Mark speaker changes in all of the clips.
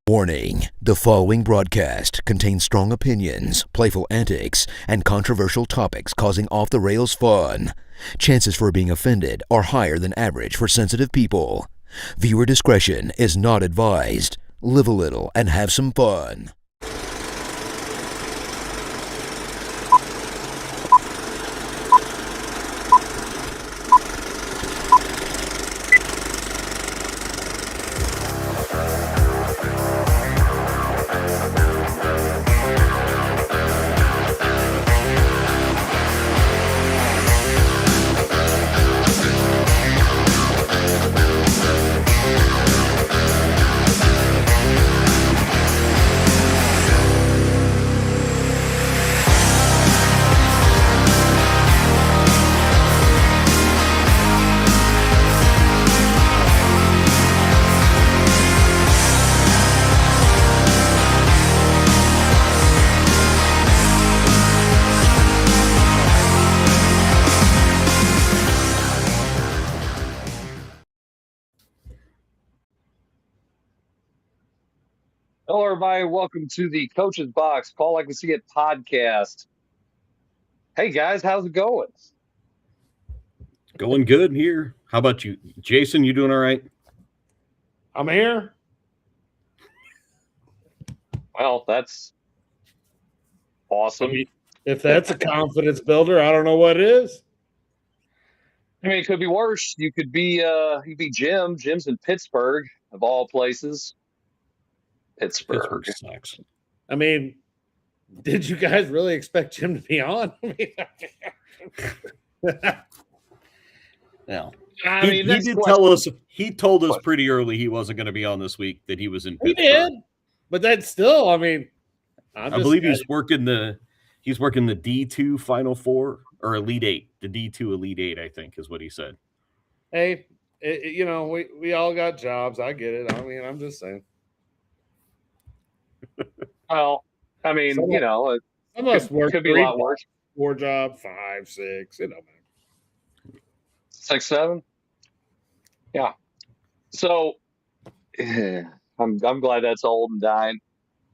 Speaker 1: Warning: the following broadcast contains strong opinions, playful antics, and controversial topics causing off-the-rails fun. Chances for being offended are higher than average for sensitive people. Viewer discretion is not advised. Live a little and have some fun.
Speaker 2: Hello, everybody. Welcome to the Coach's Box Call Like We See It podcast. Hey, guys, how's it going?
Speaker 3: Going good here. How about you, Jason? You doing all right?
Speaker 4: I'm here.
Speaker 2: Well, that's awesome.
Speaker 4: I mean, if that's a confidence builder, I don't know what is.
Speaker 2: I mean, it could be worse. You could be Jim. Jim's in Pittsburgh, of all places. Pittsburgh
Speaker 3: sucks.
Speaker 4: I mean, did you guys really expect Jim to be on?
Speaker 3: No.
Speaker 2: I mean,
Speaker 3: he did tell us. He told us pretty early he wasn't going to be on this week. That he was in Pittsburgh.
Speaker 4: He did, but that's still. I mean,
Speaker 3: I believe he's working the D2 Final Four or Elite Eight. The D2 Elite Eight, I think, is what he said.
Speaker 4: Hey, we all got jobs. I get it. I mean, I'm just saying.
Speaker 2: Well, I mean, some of
Speaker 4: us work.
Speaker 2: Could be a lot worse.
Speaker 4: 4 job, 5, 6. It don't matter.
Speaker 2: 6, 7. Yeah. So, I'm glad that's old and dying.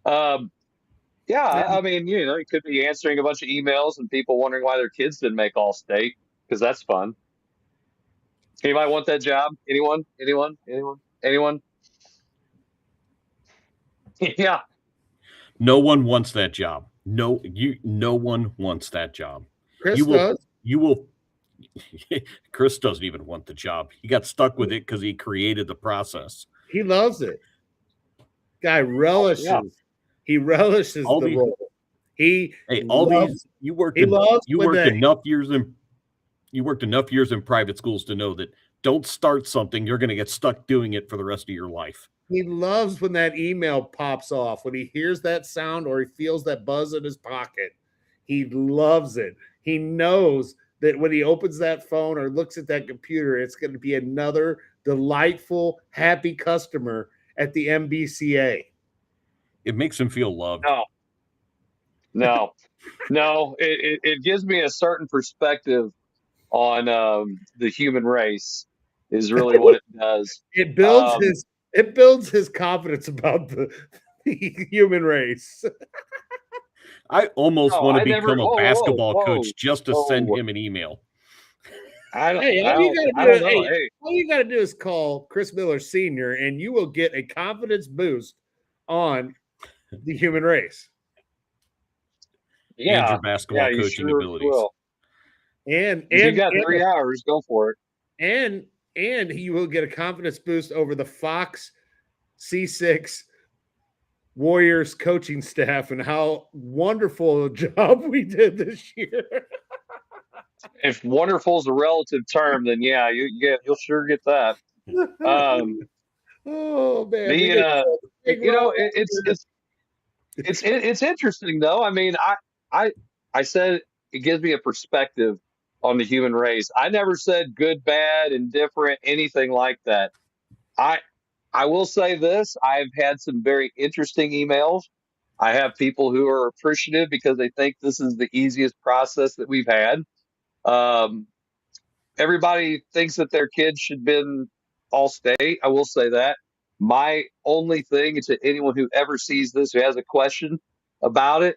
Speaker 2: Yeah, I mean, you could be answering a bunch of emails and people wondering why their kids didn't make All-State, because that's fun. Anybody want that job? Anyone? Yeah.
Speaker 3: No one wants that job. No one wants that job.
Speaker 4: Chris does.
Speaker 3: You will. Chris doesn't even want the job. He got stuck with it because he created the process.
Speaker 4: He loves it. Guy relishes. Yeah. He relishes the role.
Speaker 3: You worked enough years in private schools to know that don't start something, you're going to get stuck doing it for the rest of your life.
Speaker 4: He loves when that email pops off, when he hears that sound or he feels that buzz in his pocket. He loves it. He knows that when he opens that phone or looks at that computer, it's going to be another delightful, happy customer at the MBCA.
Speaker 3: It makes him feel loved.
Speaker 2: No. It gives me a certain perspective on the human race is really what it does.
Speaker 4: It builds his confidence about the human race.
Speaker 3: I almost want to become a basketball coach just to send him an email.
Speaker 4: All you got to do is call Chris Miller Sr. and you will get a confidence boost on the human race.
Speaker 3: Yeah, and your basketball coaching abilities.
Speaker 2: Will. And you got 3 hours, go for it.
Speaker 4: And you will get a confidence boost over the Fox C6 Warriors coaching staff and how wonderful a job we did this year.
Speaker 2: If wonderful is a relative term, then you'll sure get that.
Speaker 4: Oh man,
Speaker 2: it's interesting though. I mean, I said it gives me a perspective on the human race. I never said good, bad, indifferent, anything like that. I will say this. I've had some very interesting emails. I have people who are appreciative because they think this is the easiest process that we've had. Everybody thinks that their kids should have been All-State. I will say that. My only thing to anyone who ever sees this, who has a question about it,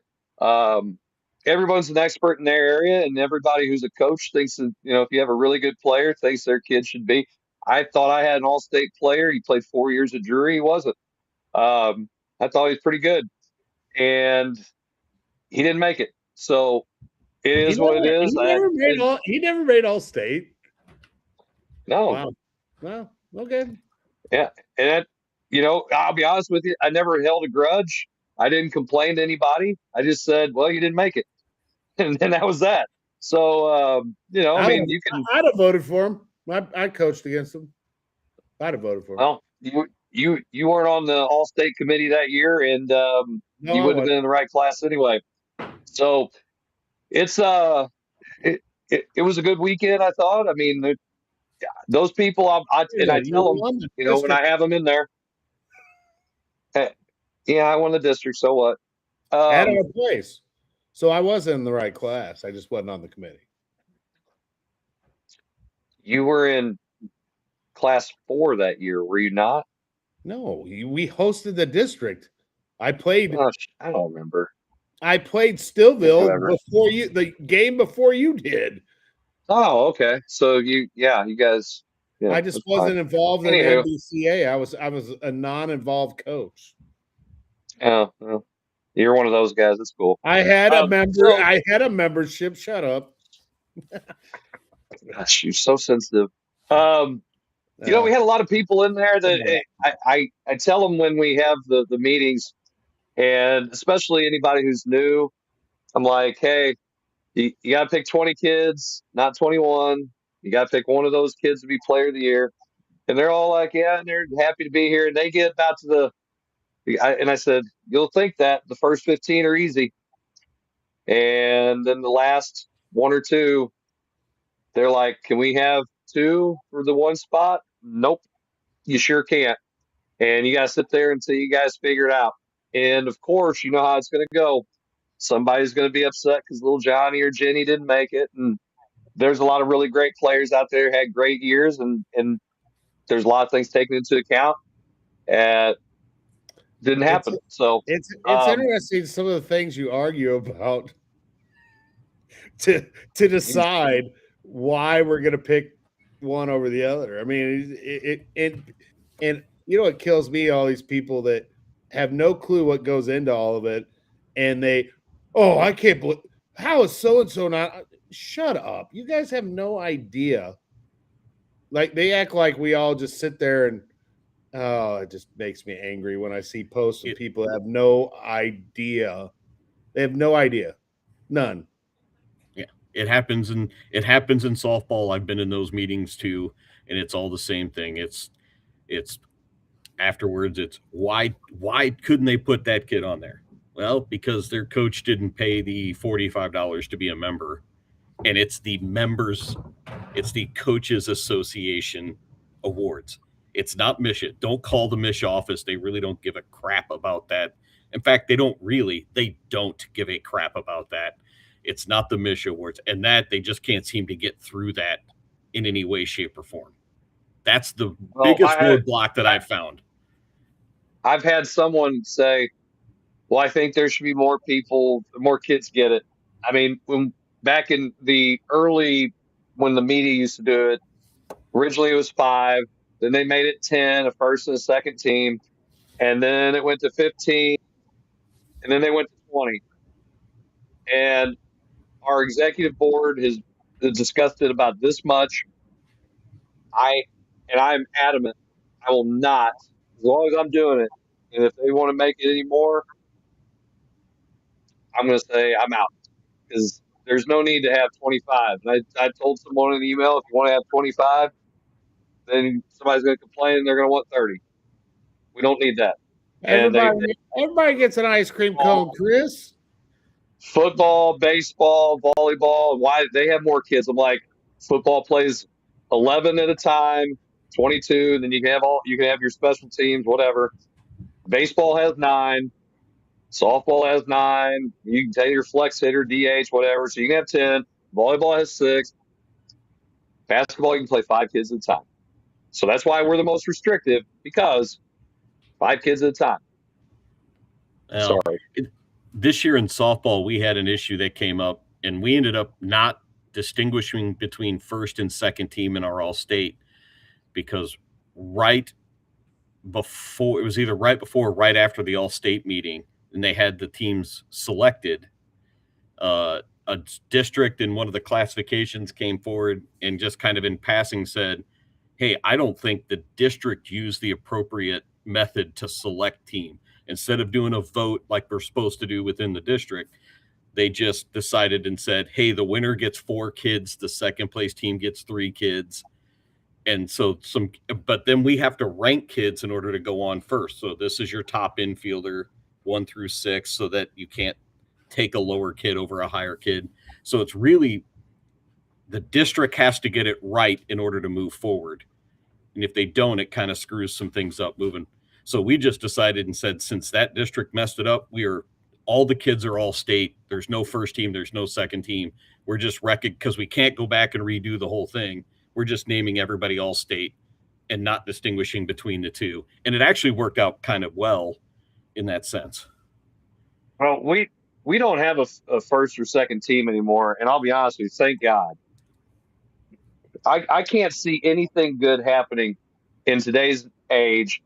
Speaker 2: everyone's an expert in their area, and everybody who's a coach thinks that, if you have a really good player, thinks their kid should be. I thought I had an all-state player. He played 4 years of jury. He wasn't. I thought he was pretty good, and he didn't make it. So it is what it is.
Speaker 4: He never made all state.
Speaker 2: No.
Speaker 4: Wow. Well, okay.
Speaker 2: Yeah. And I'll be honest with you, I never held a grudge. I didn't complain to anybody. I just said, well, you didn't make it. And that was that. So, you can.
Speaker 4: I'd have voted for him. I coached against him. I'd have voted for him.
Speaker 2: Well, you weren't on the all-state committee that year, and you wouldn't have been in the right class anyway. So it's it was a good weekend, I thought. I mean, those people, I tell them, when I have them in there. Yeah, I won the district. So what?
Speaker 4: At our place. So I was in the right class. I just wasn't on the committee.
Speaker 2: You were in class 4 that year, were you not?
Speaker 4: No, we hosted the district. I played.
Speaker 2: Gosh, I don't remember.
Speaker 4: I played Stillville before the game before you did.
Speaker 2: Oh, okay. So you guys. Yeah,
Speaker 4: I just wasn't involved in the NBCA. I was a non-involved coach.
Speaker 2: Oh, well, you're one of those guys. That's cool.
Speaker 4: I had a member. I had a membership. Shut up.
Speaker 2: Gosh, you're so sensitive. We had a lot of people in there that I tell them when we have the meetings, and especially anybody who's new, I'm like, hey, you got to pick 20 kids, not 21. You got to pick one of those kids to be player of the year. And they're all like, yeah, and they're happy to be here. And they get about to and I said, you'll think that the first 15 are easy. And then the last 1 or 2, they're like, can we have 2 for the 1 spot? Nope, you sure can't. And you got to sit there until you guys figure it out. And of course, you know how it's going to go. Somebody's going to be upset because little Johnny or Jenny didn't make it. And there's a lot of really great players out there who had great years, and there's a lot of things taken into account. Didn't happen. So
Speaker 4: it's interesting some of the things you argue about to decide why we're going to pick one over the other. I mean, and it kills me, all these people that have no clue what goes into all of it, and I can't believe, how is so and so not. Shut up. You guys have no idea. Like, they act like we all just sit there and it just makes me angry when I see posts of people that have no idea. They have no idea. None.
Speaker 3: Yeah. It happens in softball. I've been in those meetings too, and it's all the same thing. It's afterwards, it's why couldn't they put that kid on there? Well, because their coach didn't pay the $45 to be a member. And it's the Coaches Association awards. It's not Misha. Don't call the Misha office. They really don't give a crap about that. In fact, they don't give a crap about that. It's not the Misha awards. And that they just can't seem to get through that in any way, shape, or form. That's the biggest roadblock that I've found.
Speaker 2: I've had someone say, well, I think there should be more kids get it. I mean, back in the early, when the media used to do it, originally it was 5, then they made it 10, a first and a second team, and then it went to 15, and then they went to 20. And our executive board has discussed it about this much. I'm adamant, I will not, as long as I'm doing it. And if they want to make it any more, I'm going to say I'm out, because there's no need to have 25. And I told someone in an email, if you want to have 25, then somebody's going to complain and they're going to want 30. We don't need that.
Speaker 4: Everybody gets an ice cream cone, Chris.
Speaker 2: Football, baseball, volleyball. Why they have more kids? I'm like, football plays 11 at a time, 22. Then you can have your special teams, whatever. Baseball has 9. Softball has 9. You can take your flex hitter, DH, whatever. So you can have 10. Volleyball has 6. Basketball, you can play 5 kids at a time. So that's why we're the most restrictive, because 5 kids at a time.
Speaker 3: Well,
Speaker 2: Sorry.
Speaker 3: This year in softball, we had an issue that came up, and we ended up not distinguishing between first and second team in our all-state because right before, it was either right before or right after the all-state meeting, and they had the teams selected. A district in one of the classifications came forward and just kind of in passing said, hey, I don't think the district used the appropriate method to select team. Instead of doing a vote like we're supposed to do within the district, they just decided and said, hey, the winner gets 4 kids, the second place team gets 3 kids. And so but then we have to rank kids in order to go on first. So this is your top infielder 1 through 6, so that you can't take a lower kid over a higher kid. So it's really, the district has to get it right in order to move forward. And if they don't, it kind of screws some things up moving. So we just decided and said, since that district messed it up, all the kids are all state. There's no first team. There's no second team. We're just because we can't go back and redo the whole thing. We're just naming everybody all state and not distinguishing between the two. And it actually worked out kind of well in that sense.
Speaker 2: Well, we don't have a first or second team anymore. And I'll be honest with you, thank God. I can't see anything good happening in today's age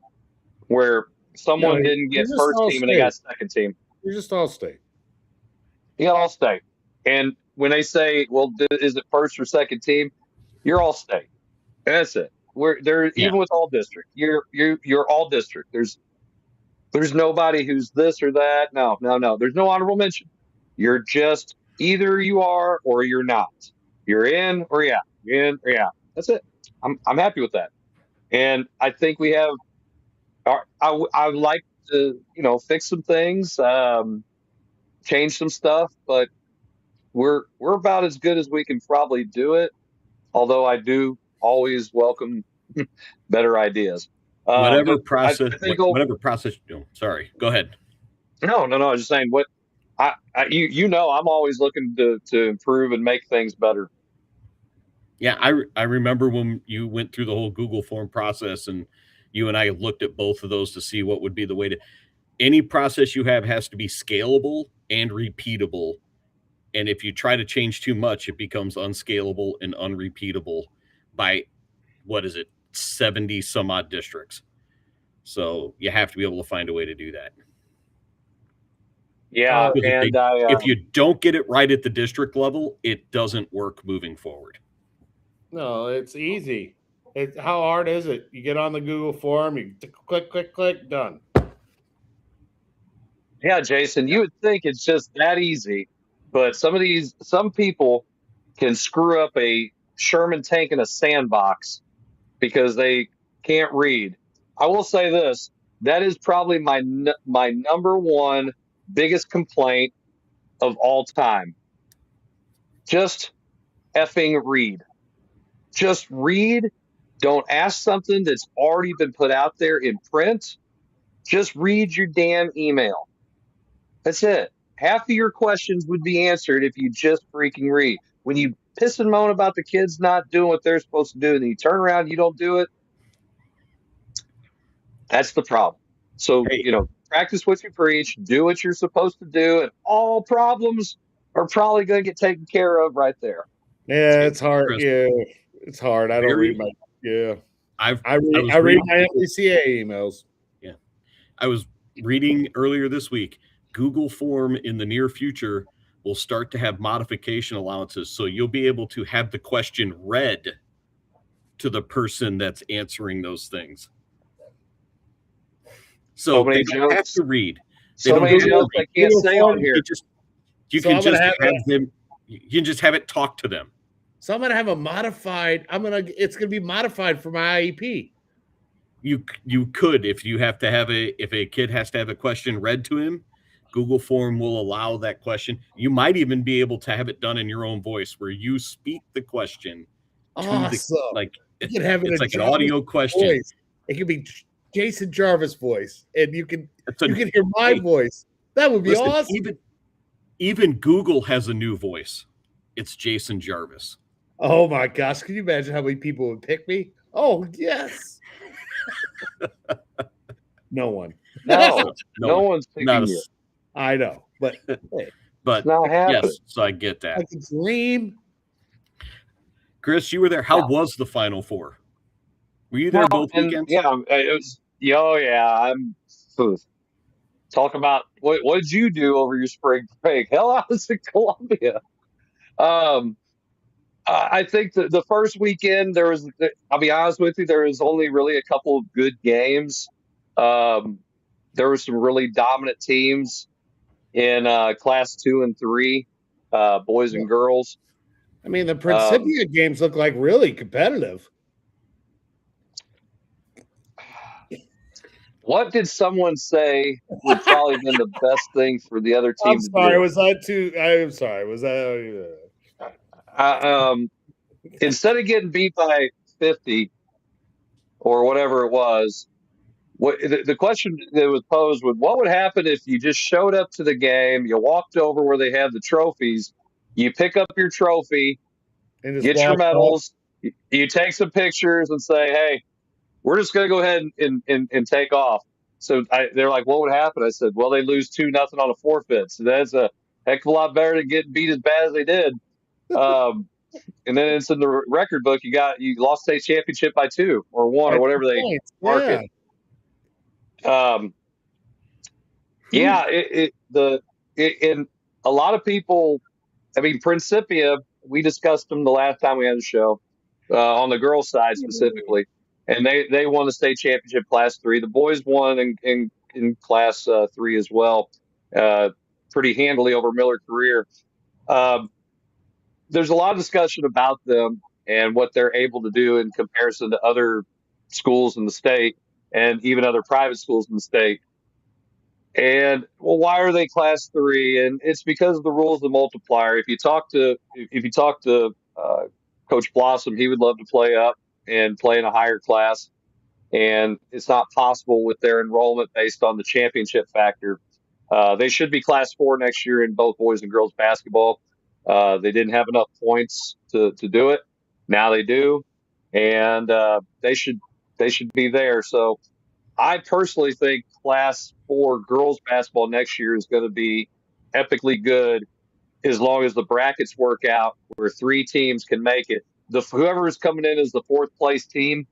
Speaker 2: where someone didn't get first team and they got second team.
Speaker 4: You're just all state.
Speaker 2: You got all state. And when they say, well, is it first or second team? You're all state. That's it. Even with all district. You're all district. There's nobody who's this or that. No. There's no honorable mention. You're just either you are or you're not. You're in or you're out. You're in or you're out. That's it. I'm happy with that. And I think we have. I would like to fix some things, change some stuff, but we're about as good as we can probably do it. Although I do always welcome better ideas.
Speaker 3: Whatever process. Sorry, go ahead.
Speaker 2: No. I was just saying what I'm always looking to improve and make things better.
Speaker 3: Yeah, I remember when you went through the whole Google form process, and you and I looked at both of those to see what would be the way to. Any process you have has to be scalable and repeatable. And if you try to change too much, it becomes unscalable and unrepeatable by 70 some odd districts. So you have to be able to find a way to do that.
Speaker 2: Yeah,
Speaker 3: if you don't get it right at the district level, it doesn't work moving forward.
Speaker 4: No, it's easy. How hard is it? You get on the Google form, you click, done.
Speaker 2: Yeah, Jason, you would think it's just that easy, but some people can screw up a Sherman tank in a sandbox because they can't read. I will say this: that is probably my number one biggest complaint of all time. Just effing read. Just read. Don't ask something that's already been put out there in print. Just read your damn email. That's it. Half of your questions would be answered if you just freaking read. When you piss and moan about the kids not doing what they're supposed to do, and you turn around and you don't do it, that's the problem. So, practice what you preach, do what you're supposed to do, and all problems are probably going to get taken care of right there.
Speaker 4: Yeah, it's hard. Yeah, it's hard. I don't read my. Yeah, I read my NCAA emails.
Speaker 3: Yeah, I was reading earlier this week. Google Form in the near future will start to have modification allowances, so you'll be able to have the question read to the person that's answering those things. So they don't have to read.
Speaker 2: So many jokes I can't say on here.
Speaker 3: You can just have it talk to them.
Speaker 4: So I'm gonna have a modified. It's gonna be modified for my IEP.
Speaker 3: You could if a kid has to have a question read to him. Google Form will allow that question. You might even be able to have it done in your own voice, where you speak the question.
Speaker 4: Awesome!
Speaker 3: You can have it's like an audio question.
Speaker 4: Voice. It could be Jason Jarvis' voice, and you can hear my voice. That would be awesome.
Speaker 3: Even Google has a new voice. It's Jason Jarvis.
Speaker 4: Oh my gosh! Can you imagine how many people would pick me? Oh yes. No one.
Speaker 2: No, no one's
Speaker 3: not
Speaker 2: picking you.
Speaker 4: I know, but hey,
Speaker 3: but
Speaker 2: It's not happening.
Speaker 3: yes, so I get that.
Speaker 4: like a dream.
Speaker 3: Chris, you were there. How was the Final Four? Were you there both
Speaker 2: And
Speaker 3: weekends?
Speaker 2: yeah, it was. Oh yeah, I'm. Talk about what did you do over your spring break? Hell, I was in Columbia. Um, I think the first weekend there was. I'll be honest with you, there was only really a couple of good games. Um, there were some really dominant teams in class 2 and 3, boys and girls.
Speaker 4: I mean, the Principia games look like really competitive.
Speaker 2: What did someone say would probably have been the best thing for the other team
Speaker 4: I'm
Speaker 2: to
Speaker 4: sorry.
Speaker 2: do?
Speaker 4: Was that too? I'm sorry. Was that?
Speaker 2: Instead of getting beat by 50 or whatever it was, the question that was posed was, what would happen if you just showed up to the game, you walked over where they have the trophies, you pick up your trophy,
Speaker 4: And just
Speaker 2: get your
Speaker 4: walk off?
Speaker 2: medals, you take some pictures and say, hey, we're just going to go ahead and take off. So they're like, what would happen? I said, well, they lose 2-0 on a forfeit. So that's a heck of a lot better than getting beat as bad as they did. And then it's in the record book. You lost state championship by 2 or 1 or whatever they mark it. Yeah, and a lot of people. I mean, Principia. We discussed them the last time we had the show on the girls' side specifically, and they won the state championship class 3. The boys won in class 3 as well, pretty handily over Miller Career. There's a lot of discussion about them and what they're able to do in comparison to other schools in the state and even other private schools in the state. And well, why are they class 3? And it's because of the rules of the multiplier. If you talk to Coach Blossom, he would love to play up and play in a higher class. And it's not possible with their enrollment based on the championship factor. They should be class 4 next year in both boys and girls basketball. They didn't have enough points to do it. Now they do, and they should be there. So I personally think class 4 girls basketball next year is going to be epically good as long as the brackets work out where 3 teams can make it. Whoever is coming in as the 4th place team,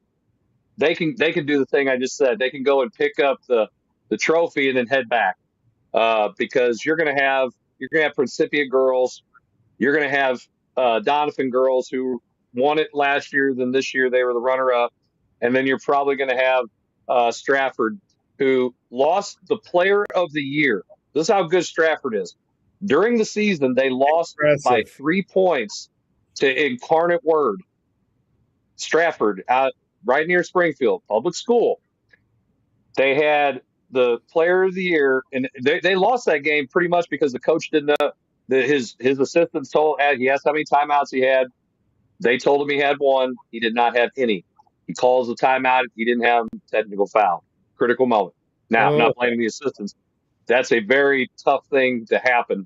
Speaker 2: they can do the thing I just said. They can go and pick up the trophy and then head back because you're going to have Principia girls. You're going to have Donovan girls who won it last year. Then this year they were the runner-up. And then you're probably going to have Stratford, who lost the player of the year. This is how good Stratford is. During the season, they lost by 3 points to Incarnate Word. Stratford, out right near Springfield, public school. They had the player of the year, and they lost that game pretty much because the coach didn't know. His assistants told he asked how many timeouts he had. They told him he had 1. He did not have any. He calls the timeout. He didn't have technical foul. Critical moment. Now, I'm not blaming the assistants. That's a very tough thing to happen.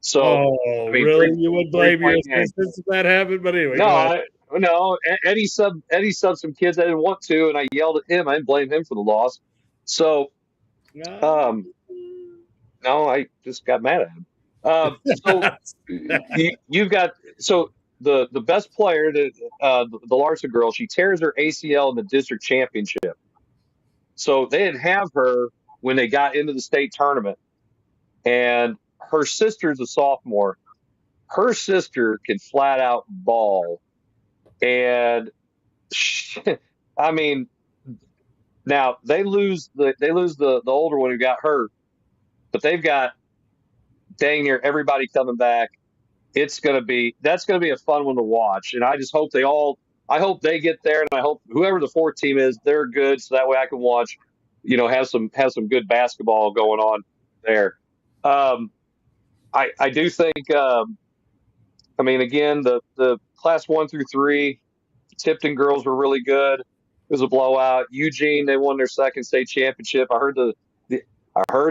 Speaker 2: So, I mean,
Speaker 4: really, you would blame your assistants if that happened? But anyway,
Speaker 2: no. Eddie subbed some kids I didn't want to, and I yelled at him. I didn't blame him for the loss. So, no, I just got mad at him. So you've got the best player, the Larson girl. She tears her ACL in the district championship. So they didn't have her when they got into the state tournament, and her sister's a sophomore. Her sister can flat out ball, and I mean, now they lose the older one who got hurt, but they've got dang near everybody coming back. That's going to be a fun one to watch, and I just hope I hope they get there, and I hope whoever the 4th team is, they're good, so that way I can watch, have some good basketball going on there. I do think, I mean, again, the class 1 through 3, Tipton girls were really good. It was a blowout. Eugene, they won their 2nd state championship. I heard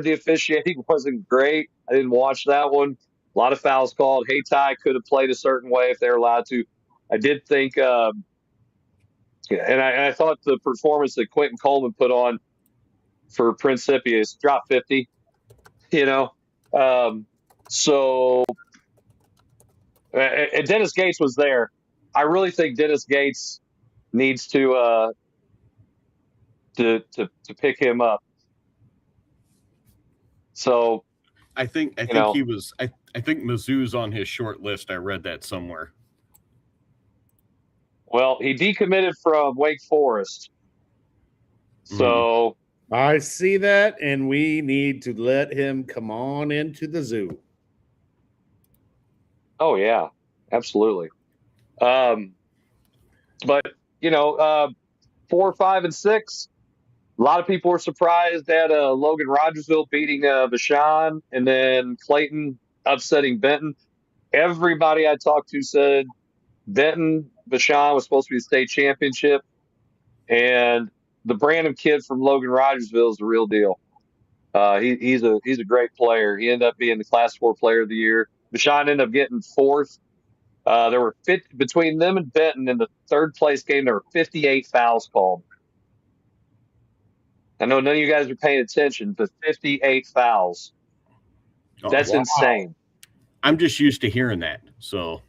Speaker 2: the officiating wasn't great. I didn't watch that one. A lot of fouls called. Hayti could have played a certain way if they were allowed to. I did think, and I thought the performance that Quentin Coleman put on, for Principia is drop 50, you know. So and Dennis Gates was there. I really think Dennis Gates needs to pick him up. So
Speaker 3: I think he was. I think Mizzou's on his short list. I read that somewhere.
Speaker 2: Well, he decommitted from Wake Forest. So
Speaker 4: I see that, and we need to let him come on into the zoo.
Speaker 2: Oh yeah, absolutely. But 4, 5, and 6. A lot of people were surprised at Logan Rogersville beating Vashon, and then Clayton upsetting Benton. Everybody I talked to said Benton Vashon was supposed to be the state championship, and the Brandon kid from Logan Rogersville is the real deal. He's a great player. He ended up being the Class 4 Player of the Year. Vashon ended up getting 4th. There were between them and Benton in the 3rd place game. There were 58 fouls called. I know none of you guys are paying attention, but 58 fouls. That's insane.
Speaker 3: I'm just used to hearing that. So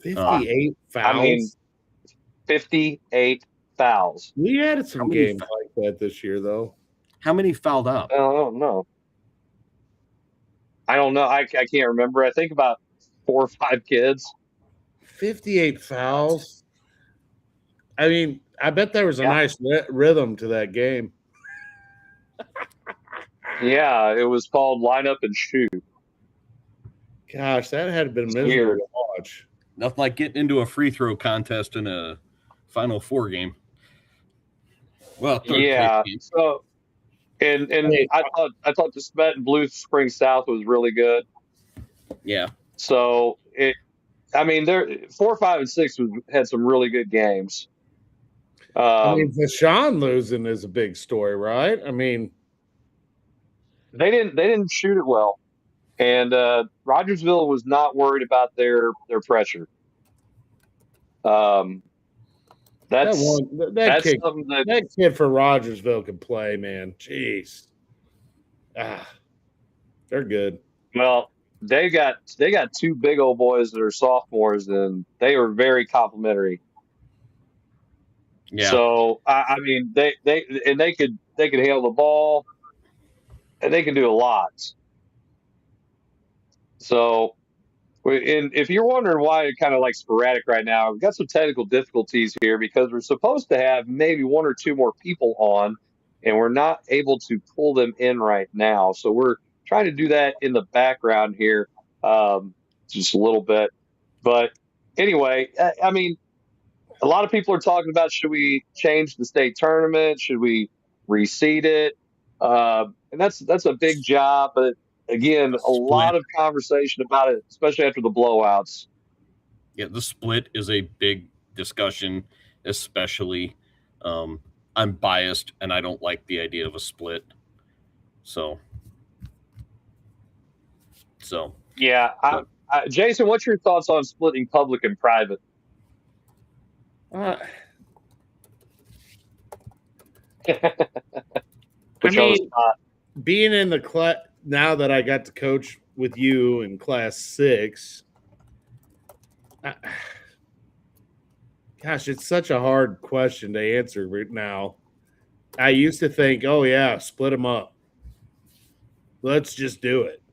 Speaker 4: 58 fouls.
Speaker 2: I mean, 58 fouls.
Speaker 4: We had some games like that this year, though.
Speaker 3: How many fouled out?
Speaker 2: I don't know. I can't remember. I think about 4 or 5 kids.
Speaker 4: 58 fouls. I mean, I bet there was a nice rhythm to that game.
Speaker 2: Yeah, it was called line up and shoot.
Speaker 4: Gosh, that had been miserable to watch.
Speaker 3: Nothing like getting into a free throw contest in a Final Four game. Well,
Speaker 2: yeah. So, and hey, I thought the Smet and Blue Spring South was really good.
Speaker 3: Yeah.
Speaker 2: So there 4, 5, and 6 had some really good games.
Speaker 4: Vashon losing is a big story, right? I mean,
Speaker 2: they didn't shoot it well, and Rogersville was not worried about their pressure. That
Speaker 4: kid for Rogersville can play, man. Jeez, they're good.
Speaker 2: Well, they got 2 big old boys that are sophomores, and they were very complimentary.
Speaker 3: Yeah.
Speaker 2: So they could handle the ball, and they can do a lot. So, if you're wondering why it's kind of like sporadic right now, we've got some technical difficulties here because we're supposed to have maybe 1 or 2 more people on, and we're not able to pull them in right now. So we're trying to do that in the background here, just a little bit. But anyway, a lot of people are talking about, should we change the state tournament? Should we reseed it? And that's a big job, but again, a lot of conversation about it, especially after the blowouts.
Speaker 3: Yeah, the split is a big discussion, especially. I'm biased, and I don't like the idea of a split. So
Speaker 2: yeah. Jason, what's your thoughts on splitting public and private?
Speaker 4: Being in the class now that I got to coach with you in Class 6, gosh, it's such a hard question to answer right now. I used to think, oh yeah, split them up. Let's just do it.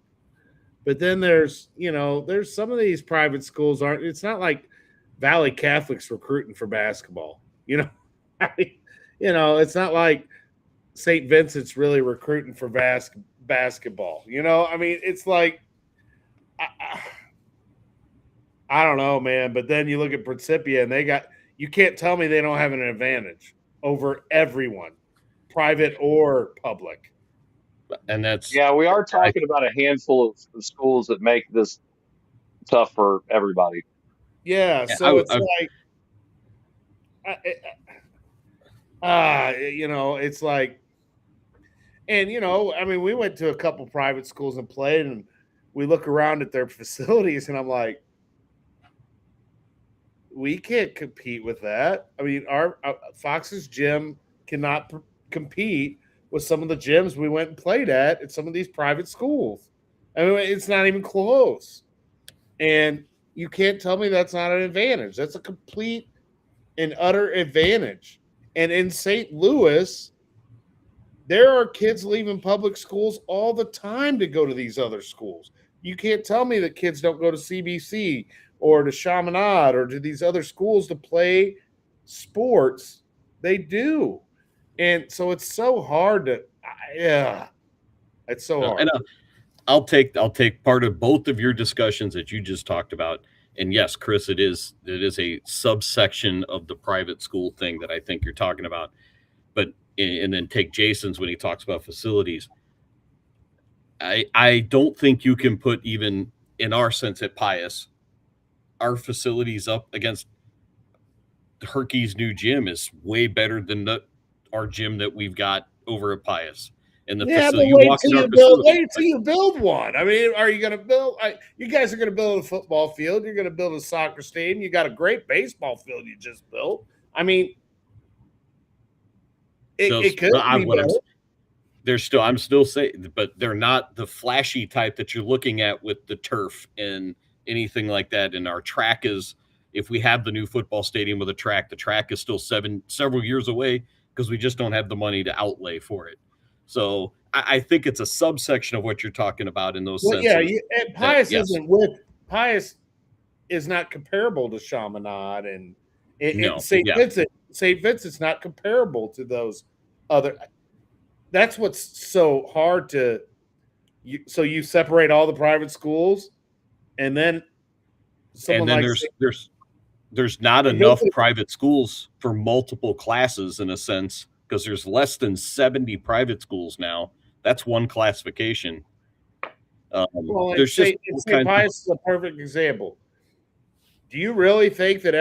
Speaker 4: But then there's some of these private schools it's not like Valley Catholic's recruiting for basketball. It's not like St. Vincent's really recruiting for basketball. It's like, I don't know, man. But then you look at Principia, and you can't tell me they don't have an advantage over everyone, private or public.
Speaker 3: And
Speaker 2: we are talking about a handful of schools that make this tough for everybody.
Speaker 4: Yeah, so it's like, and we went to a couple private schools and played, and we look around at their facilities, and I'm like, we can't compete with that. Our Fox's gym cannot compete with some of the gyms we went and played at some of these private schools. I mean, it's not even close. And you can't tell me that's not an advantage. That's a complete and utter advantage. And in St. Louis, there are kids leaving public schools all the time to go to these other schools. You can't tell me that kids don't go to CBC or to Chaminade or to these other schools to play sports. They do. And so it's so hard to, yeah, it's so hard.
Speaker 3: And I'll take part of both of your discussions that you just talked about. And yes, Chris, it is a subsection of the private school thing that I think you're talking about. But and then take Jason's when he talks about facilities. I don't think you can put, even in our sense at Pius, our facilities up against Herky's new gym is way better than our gym that we've got over at Pius. And the facility,
Speaker 4: wait till you build one. I mean, are you going to build? You guys are going to build a football field. You're going to build a soccer stadium. You got a great baseball field you just built. I mean, it could be better.
Speaker 3: I'm still saying, but they're not the flashy type that you're looking at with the turf and anything like that. And our track is, if we have the new football stadium with the track is still several years away because we just don't have the money to outlay for it. So I think it's a subsection of what you're talking about in those senses.
Speaker 4: Yeah, and Pius Pius is not comparable to Chaminade and St. Vincent. St. Vincent's not comparable to those other. That's what's so hard to. So you separate all the private schools, and then
Speaker 3: there's not enough private schools for multiple classes in a sense, because there's less than 70 private schools now. That's one classification. There's
Speaker 4: St. Pius is a perfect example. Do you really think that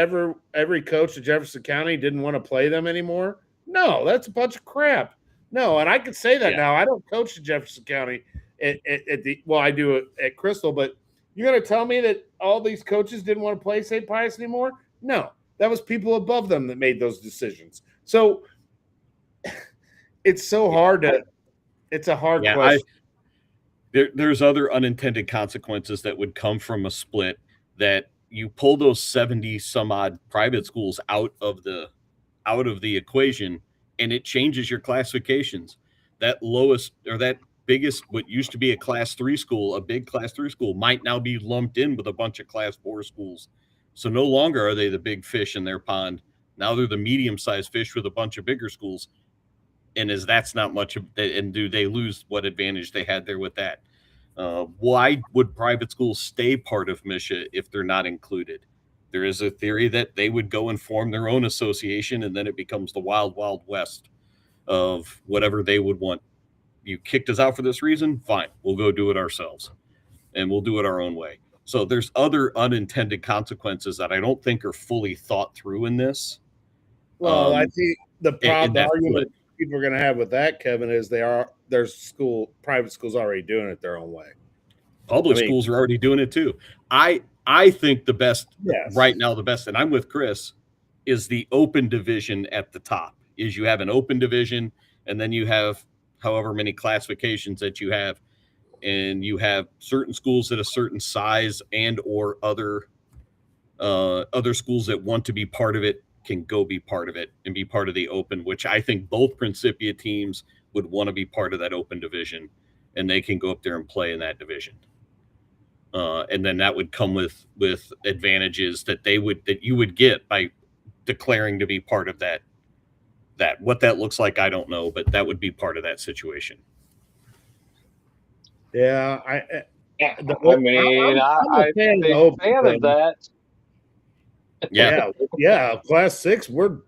Speaker 4: every coach of Jefferson County didn't want to play them anymore? No, that's a bunch of crap. No, and I can say that now. I don't coach in Jefferson County I do it at Crystal, but you're going to tell me that all these coaches didn't want to play St. Pius anymore? No, that was people above them that made those decisions. So it's so hard it's a hard question.
Speaker 3: There's other unintended consequences that would come from a split, that you pull those 70 some odd private schools out of the equation, and it changes your classifications. That lowest or that biggest, what used to be a class 3 school, a big class 3 school, might now be lumped in with a bunch of class 4 schools. So no longer are they the big fish in their pond. Now they're the medium-sized fish with a bunch of bigger schools. And that's not much, and do they lose what advantage they had there with that? Why would private schools stay part of MSHA if they're not included? There is a theory that they would go and form their own association, and then it becomes the wild, wild west of whatever they would want. You kicked us out for this reason? Fine. We'll go do it ourselves, and we'll do it our own way. So there's other unintended consequences that I don't think are fully thought through in this.
Speaker 4: Well, I think the argument people are going to have with that, Kevin, is there's private schools already doing it their own way.
Speaker 3: Public schools are already doing it too. I think the best right now, and I'm with Chris, is the open division at the top. Is you have an open division, and then you have however many classifications that you have, and you have certain schools at a certain size and or other schools that want to be part of it can go be part of it and be part of the open, which I think both Principia teams would want to be part of that open division, and they can go up there and play in that division. And then that would come with advantages that you would get by declaring to be part of that. What that looks like, I don't know, but that would be part of that situation.
Speaker 2: Yeah, I'm a fan of that.
Speaker 4: Yeah. Class 6, we're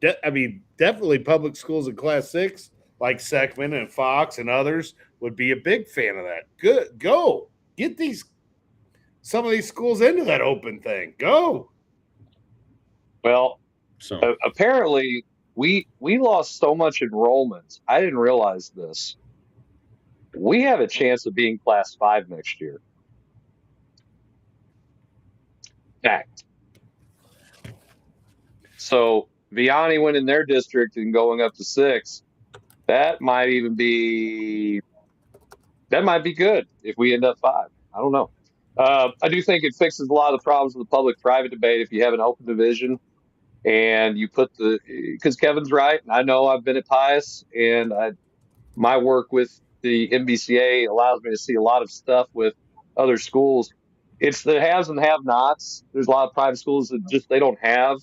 Speaker 4: definitely public schools in Class 6, like Seckman and Fox and others, would be a big fan of that. Good, go get some of these schools into that open thing. Go.
Speaker 2: Well, apparently we lost so much enrollment. I didn't realize this. We have a chance of being Class 5 next year. Fact. So Vianney went in their district and going up to 6. That might be good if we end up 5. I don't know. I do think it fixes a lot of the problems with the public-private debate if you have an open division and you put because Kevin's right. And I know I've been at Pius, and my work with the NBCA allows me to see a lot of stuff with other schools. It's the haves and have-nots. There's a lot of private schools that they don't have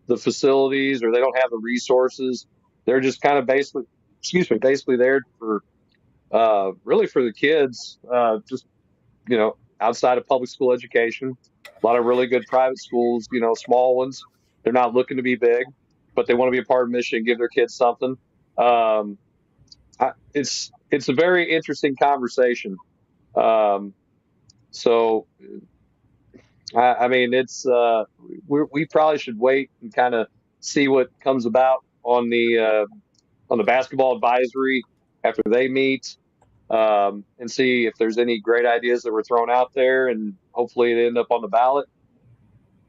Speaker 2: the facilities or they don't have the resources. They're just kind of basically there for really for the kids, just outside of public school education. A lot of really good private schools, small ones. They're not looking to be big, but they want to be a part of Michigan, give their kids something. It's a very interesting conversation. So, I mean, it's we probably should wait and kind of see what comes about on the basketball advisory after they meet, and see if there's any great ideas that were thrown out there, and hopefully they end up on the ballot.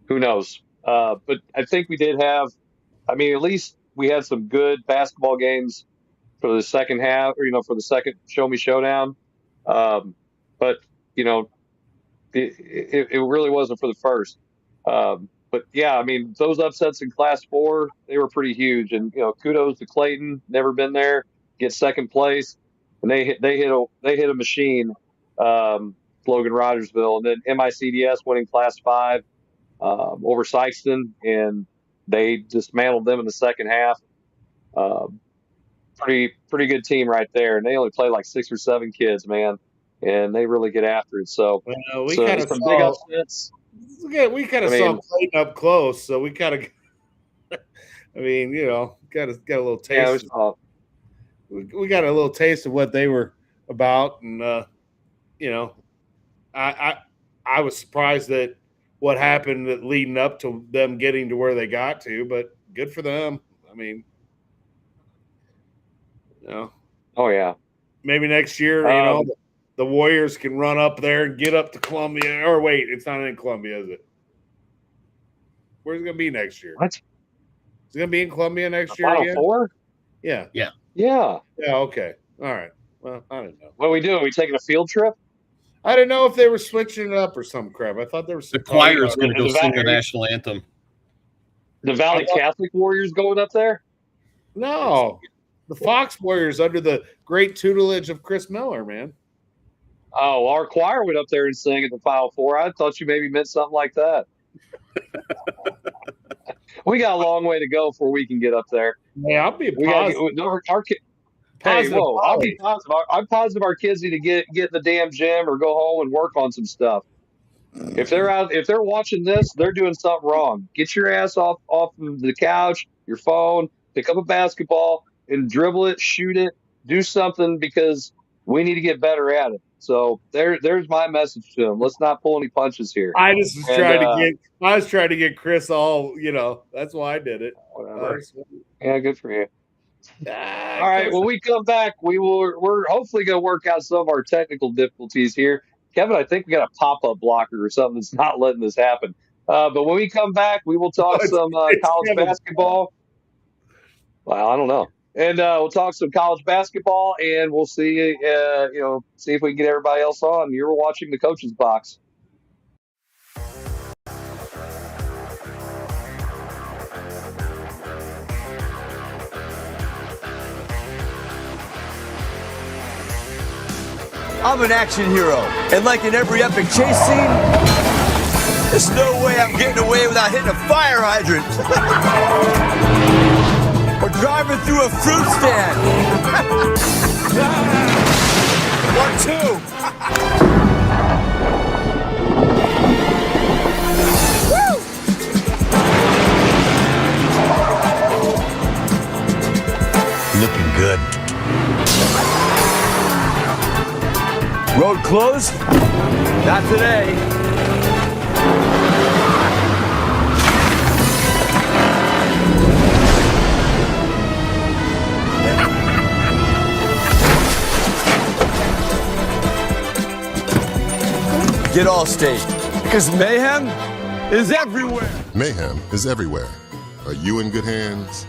Speaker 2: Who knows? But I think we did have. I mean, at least we had some good basketball games for the second half, or for the second Show Me Showdown. But it really wasn't for the first. But yeah, I mean, those upsets in Class 4, they were pretty huge. And kudos to Clayton, never been there, get second place, and they hit a machine, Logan Rogersville, and then MICDS winning Class 5 over Sykeston, and they dismantled them in the second half. Pretty good team right there, and they only play like 6 or 7 kids, man, and they really get after it. So
Speaker 4: we kind of
Speaker 2: some big upsets.
Speaker 4: We kind of saw Clayton up close, so we kind of. I mean, got a little taste.
Speaker 2: Yeah,
Speaker 4: we got a little taste of what they were about, and I was surprised that what happened leading up to them getting to where they got to, but good for them. I mean,
Speaker 2: Oh yeah.
Speaker 4: Maybe next year, the Warriors can run up there and get up to Columbia. Or wait, it's not in Columbia, is it? Where's it going to be next year?
Speaker 2: What?
Speaker 4: Is it going to be in Columbia next year
Speaker 2: Final
Speaker 4: again?
Speaker 2: 4?
Speaker 4: Yeah.
Speaker 2: Yeah.
Speaker 4: Yeah, okay. All right. Well, I don't know.
Speaker 2: What are we doing? Are we taking a field trip?
Speaker 4: I didn't know if they were switching it up or some crap. I thought there was
Speaker 3: the choir is going to go sing the national anthem.
Speaker 2: The Valley Catholic Warriors going up there?
Speaker 4: No. The Fox Warriors under the great tutelage of Chris Miller, man.
Speaker 2: Oh, our choir went up there and sang at the Final 4. I thought you maybe meant something like that. We got a long way to go before we can get up there.
Speaker 4: Yeah, I'll be positive.
Speaker 2: I'll be positive. I'm positive our kids need to get in the damn gym or go home and work on some stuff. If they're watching this, they're doing something wrong. Get your ass off the couch, your phone, pick up a basketball and dribble it, shoot it, do something, because we need to get better at it. So there's my message to them. Let's not pull any punches here.
Speaker 4: I was trying to get Chris all, that's why I did it.
Speaker 2: Whatever. Yeah, good for you.
Speaker 4: All
Speaker 2: right. When we come back, we're hopefully going to work out some of our technical difficulties here. Kevin, I think we got a pop-up blocker or something that's not letting this happen. But when we come back, we will talk some college basketball. Well, I don't know. And we'll talk some college basketball, and we'll see, see if we can get everybody else on. You're watching the Coach's Box.
Speaker 5: I'm an action hero, and like in every epic chase scene, there's no way I'm getting away without hitting a fire hydrant. Or driving through a fruit stand. 1, 2. Woo! Looking good. Road closed? Not today. Get Allstate, because mayhem is everywhere.
Speaker 6: Mayhem is everywhere. Are you in good hands?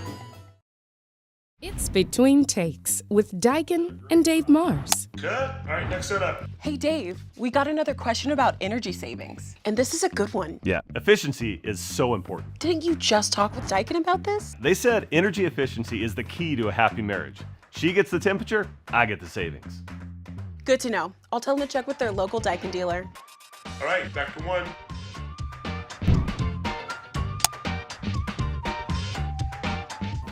Speaker 6: It's Between Takes with Daikin and Dave Mars.
Speaker 7: Cut. All right, next set up.
Speaker 8: Hey, Dave, we got another question about energy savings. And this is a good one.
Speaker 7: Yeah, efficiency is so important.
Speaker 8: Didn't you just talk with Daikin about this?
Speaker 7: They said energy efficiency is the key to a happy marriage. She gets the temperature, I get the savings.
Speaker 8: Good to know. I'll tell them to check with their local Daikin dealer.
Speaker 7: All right, back to one.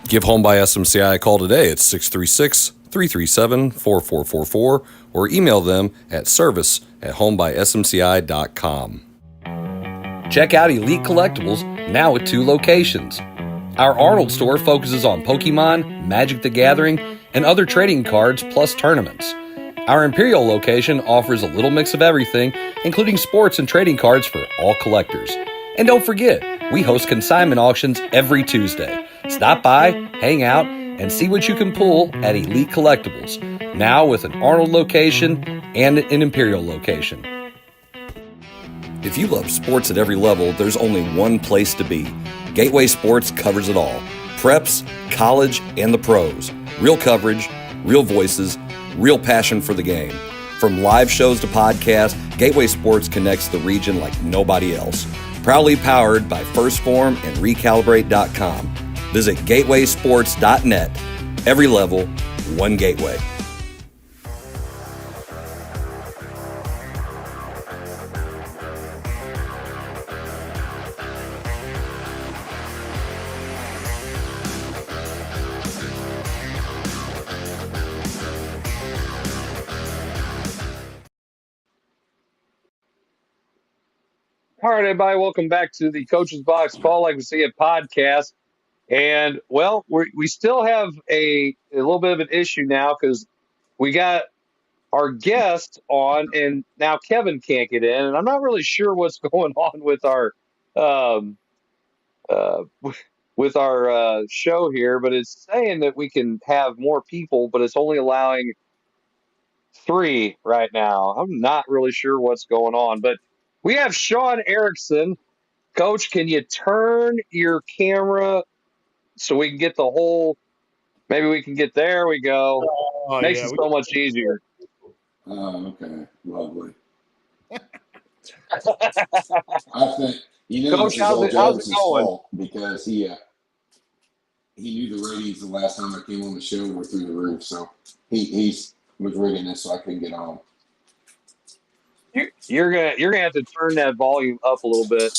Speaker 9: Give Home by SMCI a call today at 636-337-4444 or email them at service@homebysmci.com. Check out Elite Collectibles, now with 2 locations. Our Arnold store focuses on Pokemon, Magic the Gathering, and other trading cards plus tournaments. Our Imperial location offers a little mix of everything, including sports and trading cards for all collectors. And don't forget, we host consignment auctions every Tuesday. Stop by, hang out, and see what you can pull at Elite Collectibles, now with an Arnold location and an Imperial location. If you love sports at every level, there's only one place to be. Gateway Sports covers it all. Preps, college, and the pros. Real coverage, real voices, real passion for the game. From live shows to podcasts, Gateway Sports connects the region like nobody else. Proudly powered by First Form and Recalibrate.com. Visit gatewaysports.net. Every level, one gateway.
Speaker 2: All right, everybody, welcome back to the Coach's Box Call Like We See It podcast. And, well, we still have a little bit of an issue now because we got our guest on, and now Kevin can't get in. And I'm not really sure what's going on with our show here, but it's saying that we can have more people, but it's only allowing 3 right now. I'm not really sure what's going on, but we have Sean Erickson. Coach, can you turn your camera so we can get the whole, maybe we can get, there we go. Makes it so much easier.
Speaker 10: Oh, okay. Lovely. I think,
Speaker 2: Coach,
Speaker 10: this is all
Speaker 2: how's it
Speaker 10: Jarvis's
Speaker 2: going?
Speaker 10: fault because he knew the ratings the last time I came on the show were through the roof, so he was rigging this so I couldn't get on.
Speaker 2: You're gonna have to turn that volume up a little bit.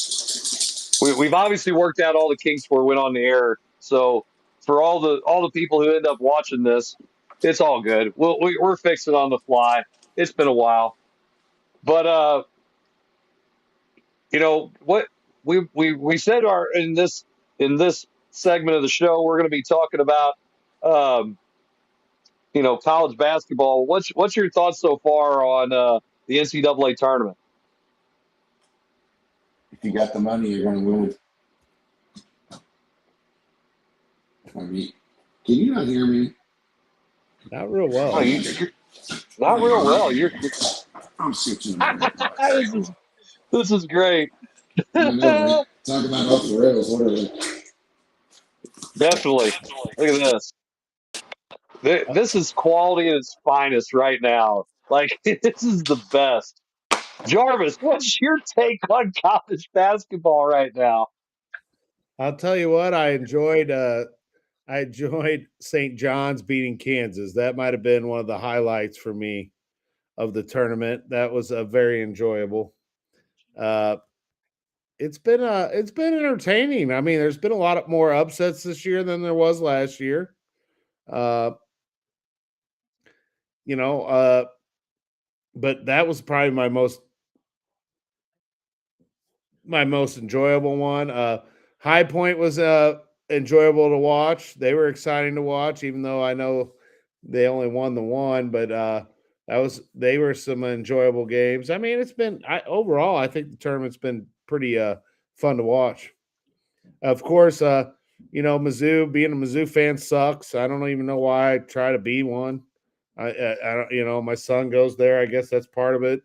Speaker 2: We've obviously worked out all the kinks before we went on the air. So for all the people who end up watching this, it's all good. We're fixing it on the fly. It's been a while, but what we said in this segment of the show we're going to be talking about college basketball. What's your thoughts so far on the NCAA tournament?
Speaker 10: If you got the money, you're going to win. I mean, can you not hear me?
Speaker 4: Not real well.
Speaker 2: Oh, you're not real well.
Speaker 10: I'm switching.
Speaker 2: This is great.
Speaker 10: I know, right? Talk about off the rails, literally.
Speaker 2: Definitely. Look at this. This is quality at its finest right now. Like, this is the best. Jarvis, what's your take on college basketball right now?
Speaker 4: I'll tell you what, I enjoyed St. John's beating Kansas. That might have been one of the highlights for me of the tournament. That was very enjoyable. It's been entertaining. I mean, there's been a lot more upsets this year than there was last year. But that was probably my most enjoyable one. High Point was enjoyable to watch. They were exciting to watch, even though I know they only won the one, but they were some enjoyable games. I mean, overall, I think the tournament's been pretty fun to watch. Of course, Mizzou, being a Mizzou fan sucks. I don't even know why I try to be one. I don't, my son goes there. I guess that's part of it.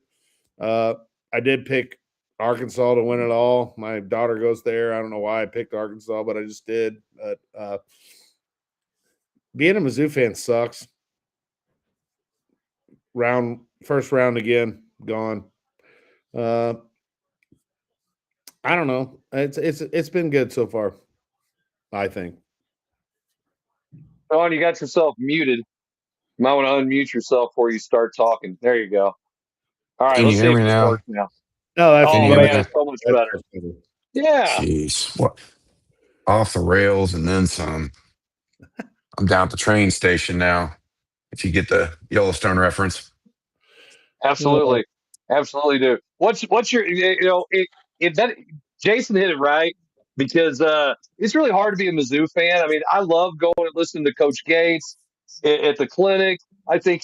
Speaker 4: I did pick Arkansas to win it all. My daughter goes there. I don't know why I picked Arkansas, but I just did. But Being a Mizzou fan sucks. First round again, gone. I don't know. It's been good so far, I think.
Speaker 2: Sean, you got yourself muted. You might want to unmute yourself before you start talking. There you go. All right,
Speaker 10: Can you
Speaker 2: let's see
Speaker 10: hear
Speaker 2: if
Speaker 10: me
Speaker 2: this
Speaker 10: now?
Speaker 2: works now.
Speaker 4: No, that's
Speaker 10: Can you
Speaker 2: Oh
Speaker 10: hear me
Speaker 2: man,
Speaker 10: now?
Speaker 2: it's so much better. Yeah.
Speaker 10: Jeez, what? Off the rails and then some. I'm down at the train station now. If you get the Yellowstone reference.
Speaker 2: Absolutely, absolutely do. What's your that Jason hit it right because it's really hard to be a Mizzou fan. I mean, I love going and listening to Coach Gates at the clinic. I think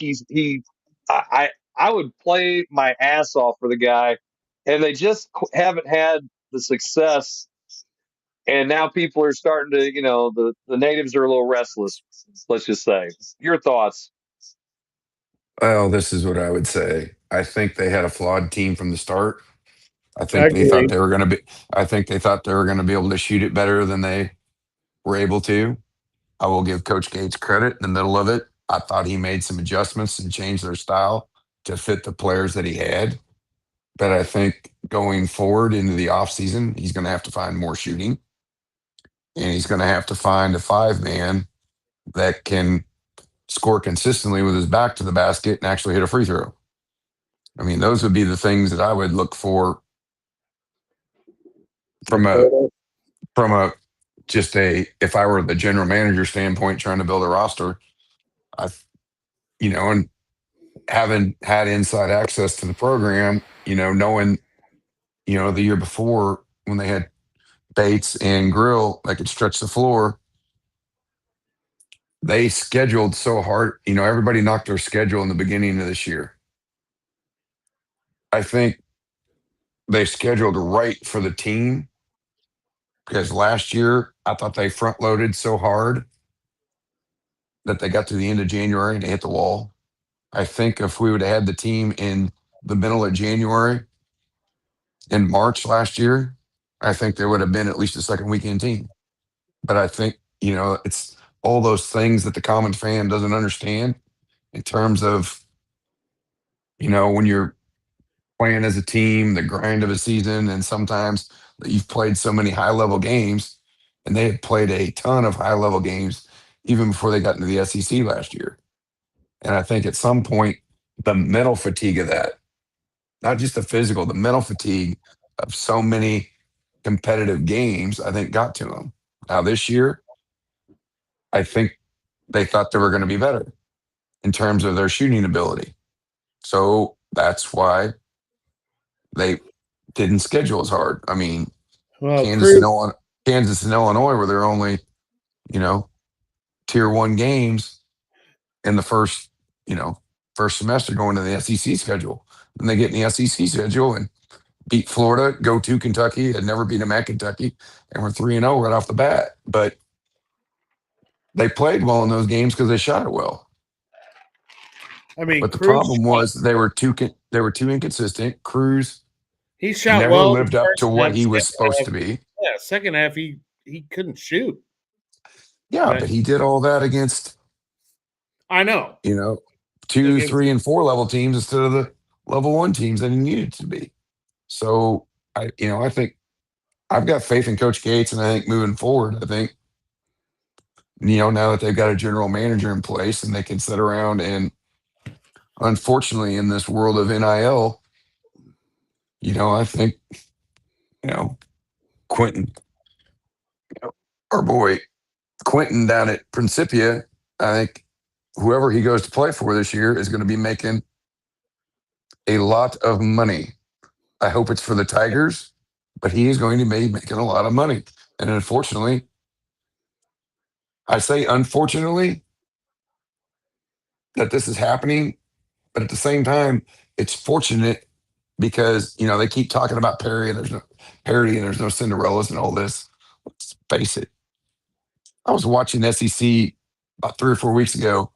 Speaker 2: I would play my ass off for the guy, and they just haven't had the success. And now people are starting to, the natives are a little restless. Let's just say. Your thoughts?
Speaker 10: Well, this is what I would say. I think they had a flawed team from the start. I
Speaker 4: I
Speaker 10: think they thought
Speaker 4: agree.
Speaker 10: they were going to be. I think they thought they were going to be able to shoot it better than they were able to. I will give Coach Gates credit in the middle of it. I thought he made some adjustments and changed their style to fit the players that he had. But I think going forward into the offseason, he's going to have to find more shooting. And he's going to have to find a 5-man that can score consistently with his back to the basket and actually hit a free throw. I mean, those would be the things that I would look for from a just a if I were the general manager standpoint trying to build a roster. I and having had inside access to the program, knowing, the year before when they had Bates and Grill that could stretch the floor, they scheduled so hard. Everybody knocked their schedule in the beginning of this year. I think they scheduled right for the team because last year I thought they front loaded so hard that they got to the end of January and they hit the wall. I think if we would have had the team in the middle of January, in March last year, I think they would have been at least a second weekend team. But I think, it's all those things that the common fan doesn't understand in terms of, when you're playing as a team, the grind of a season, and sometimes that you've played so many high level games, and they had played a ton of high level games even before they got into the SEC last year. And I think at some point, the mental fatigue of that, not just the physical, the mental fatigue of so many competitive games, I think got to them. Now, this year, I think they thought they were going to be better in terms of their shooting ability. So that's why they didn't schedule as hard. I mean,
Speaker 4: Well,
Speaker 10: Kansas and Illinois were their only, tier 1 games in the first semester going to the SEC schedule. And they get in the SEC schedule and beat Florida, go to Kentucky, had never beat them at Kentucky, and we're 3-0 right off the bat. But they played well in those games because they shot it well.
Speaker 4: I mean,
Speaker 10: But the problem was they were too inconsistent. Cruz
Speaker 4: he shot
Speaker 10: never
Speaker 4: well
Speaker 10: lived up to what he was supposed to be.
Speaker 4: Yeah, second half he couldn't shoot.
Speaker 10: Yeah, but he did all that against,
Speaker 4: I know,
Speaker 10: 2, 3, and 4 level teams instead of the level 1 teams that he needed to be. So I think I've got faith in Coach Gates, and I think moving forward, I think, now that they've got a general manager in place and they can sit around and, unfortunately, in this world of NIL, I think, Quentin, our boy Quentin down at Principia, I think whoever he goes to play for this year is going to be making a lot of money. I hope it's for the Tigers, but he is going to be making a lot of money. And unfortunately, I say unfortunately that this is happening, but at the same time, it's fortunate because, they keep talking about parity and there's no Cinderellas and all this. Let's face it. I was watching SEC about 3 or 4 weeks ago,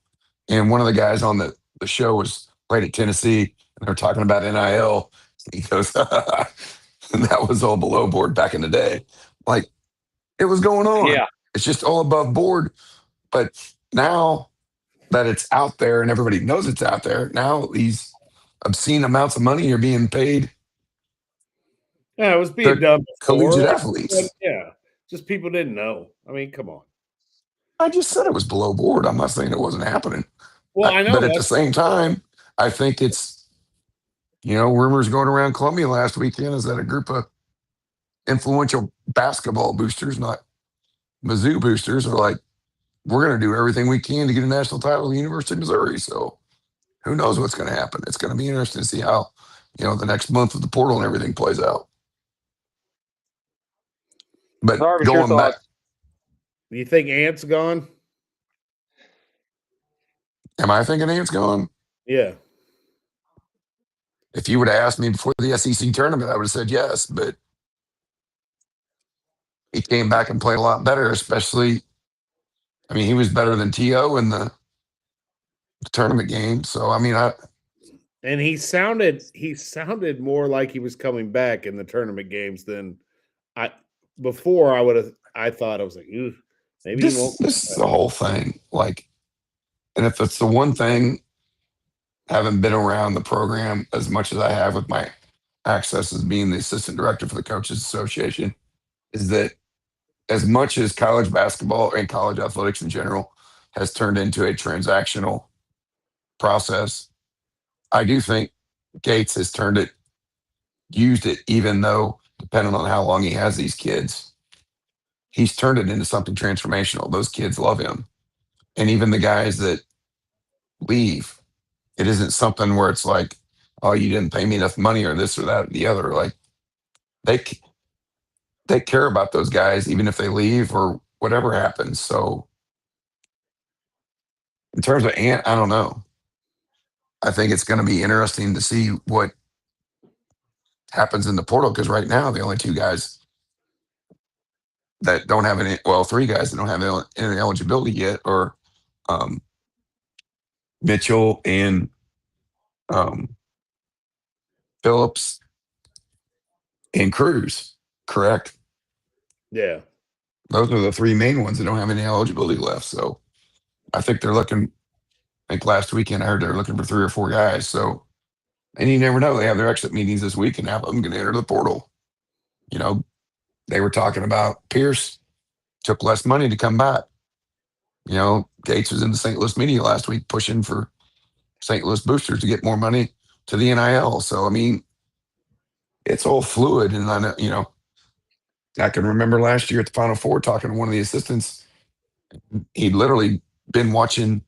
Speaker 10: and one of the guys on the show was played at Tennessee, and they were talking about NIL. He goes, and that was all below board back in the day. Like, it was going on.
Speaker 2: Yeah.
Speaker 10: It's just all above board. But, now that it's out there and everybody knows it's out there, now these obscene amounts of money are being paid.
Speaker 4: Yeah, it was being done before.
Speaker 10: Collegiate athletes.
Speaker 4: Yeah, just people didn't know. I mean, come on.
Speaker 10: I just said it was below board. I'm not saying it wasn't happening.
Speaker 4: Well, I know,
Speaker 10: but at the same time, I think it's, rumors going around Columbia last weekend is that a group of influential basketball boosters, not Mizzou boosters, are like, we're going to do everything we can to get a national title at the University of Missouri. So who knows what's going to happen? It's going to be interesting to see how, the next month with the portal and everything plays out. But
Speaker 2: Harvey,
Speaker 10: going
Speaker 2: your
Speaker 10: back,
Speaker 2: thoughts?
Speaker 4: Do you think Ant's gone?
Speaker 10: am I thinking Ant's gone?
Speaker 4: Yeah.
Speaker 10: If you would have asked me before the SEC tournament, I would have said yes, but he came back and played a lot better, especially, he was better than T.O. in the tournament game. So,
Speaker 4: and he sounded more like he was coming back in the tournament games than I thought. I was like, maybe
Speaker 10: this,
Speaker 4: he won't.
Speaker 10: This is the whole thing. Like, and if it's the one thing, having been around the program as much as I have with my access as being the assistant director for the Coaches Association, is that as much as college basketball and college athletics in general has turned into a transactional process, I do think Gates has used it, even though, depending on how long he has these kids, he's turned it into something transformational. Those kids love him. And even the guys that leave, it isn't something where it's like, oh, you didn't pay me enough money or this or that or the other. Like, they care about those guys, even if they leave or whatever happens. So in terms of Ant, I don't know. I think it's going to be interesting to see what happens in the portal, because right now the only two guys that don't have any, three guys that don't have any eligibility yet are Mitchell and Phillips and Cruz, correct?
Speaker 4: Yeah.
Speaker 10: Those are the three main ones that don't have any eligibility left. So I think they're looking, I think last weekend I heard they're looking for 3 or 4 guys. So, and you never know. They have their exit meetings this week and half of them going to enter the portal. They were talking about Pierce took less money to come back. Gates was in the St. Louis media last week pushing for St. Louis boosters to get more money to the NIL. So, it's all fluid. And I know, I can remember last year at the Final Four talking to one of the assistants. He'd literally been watching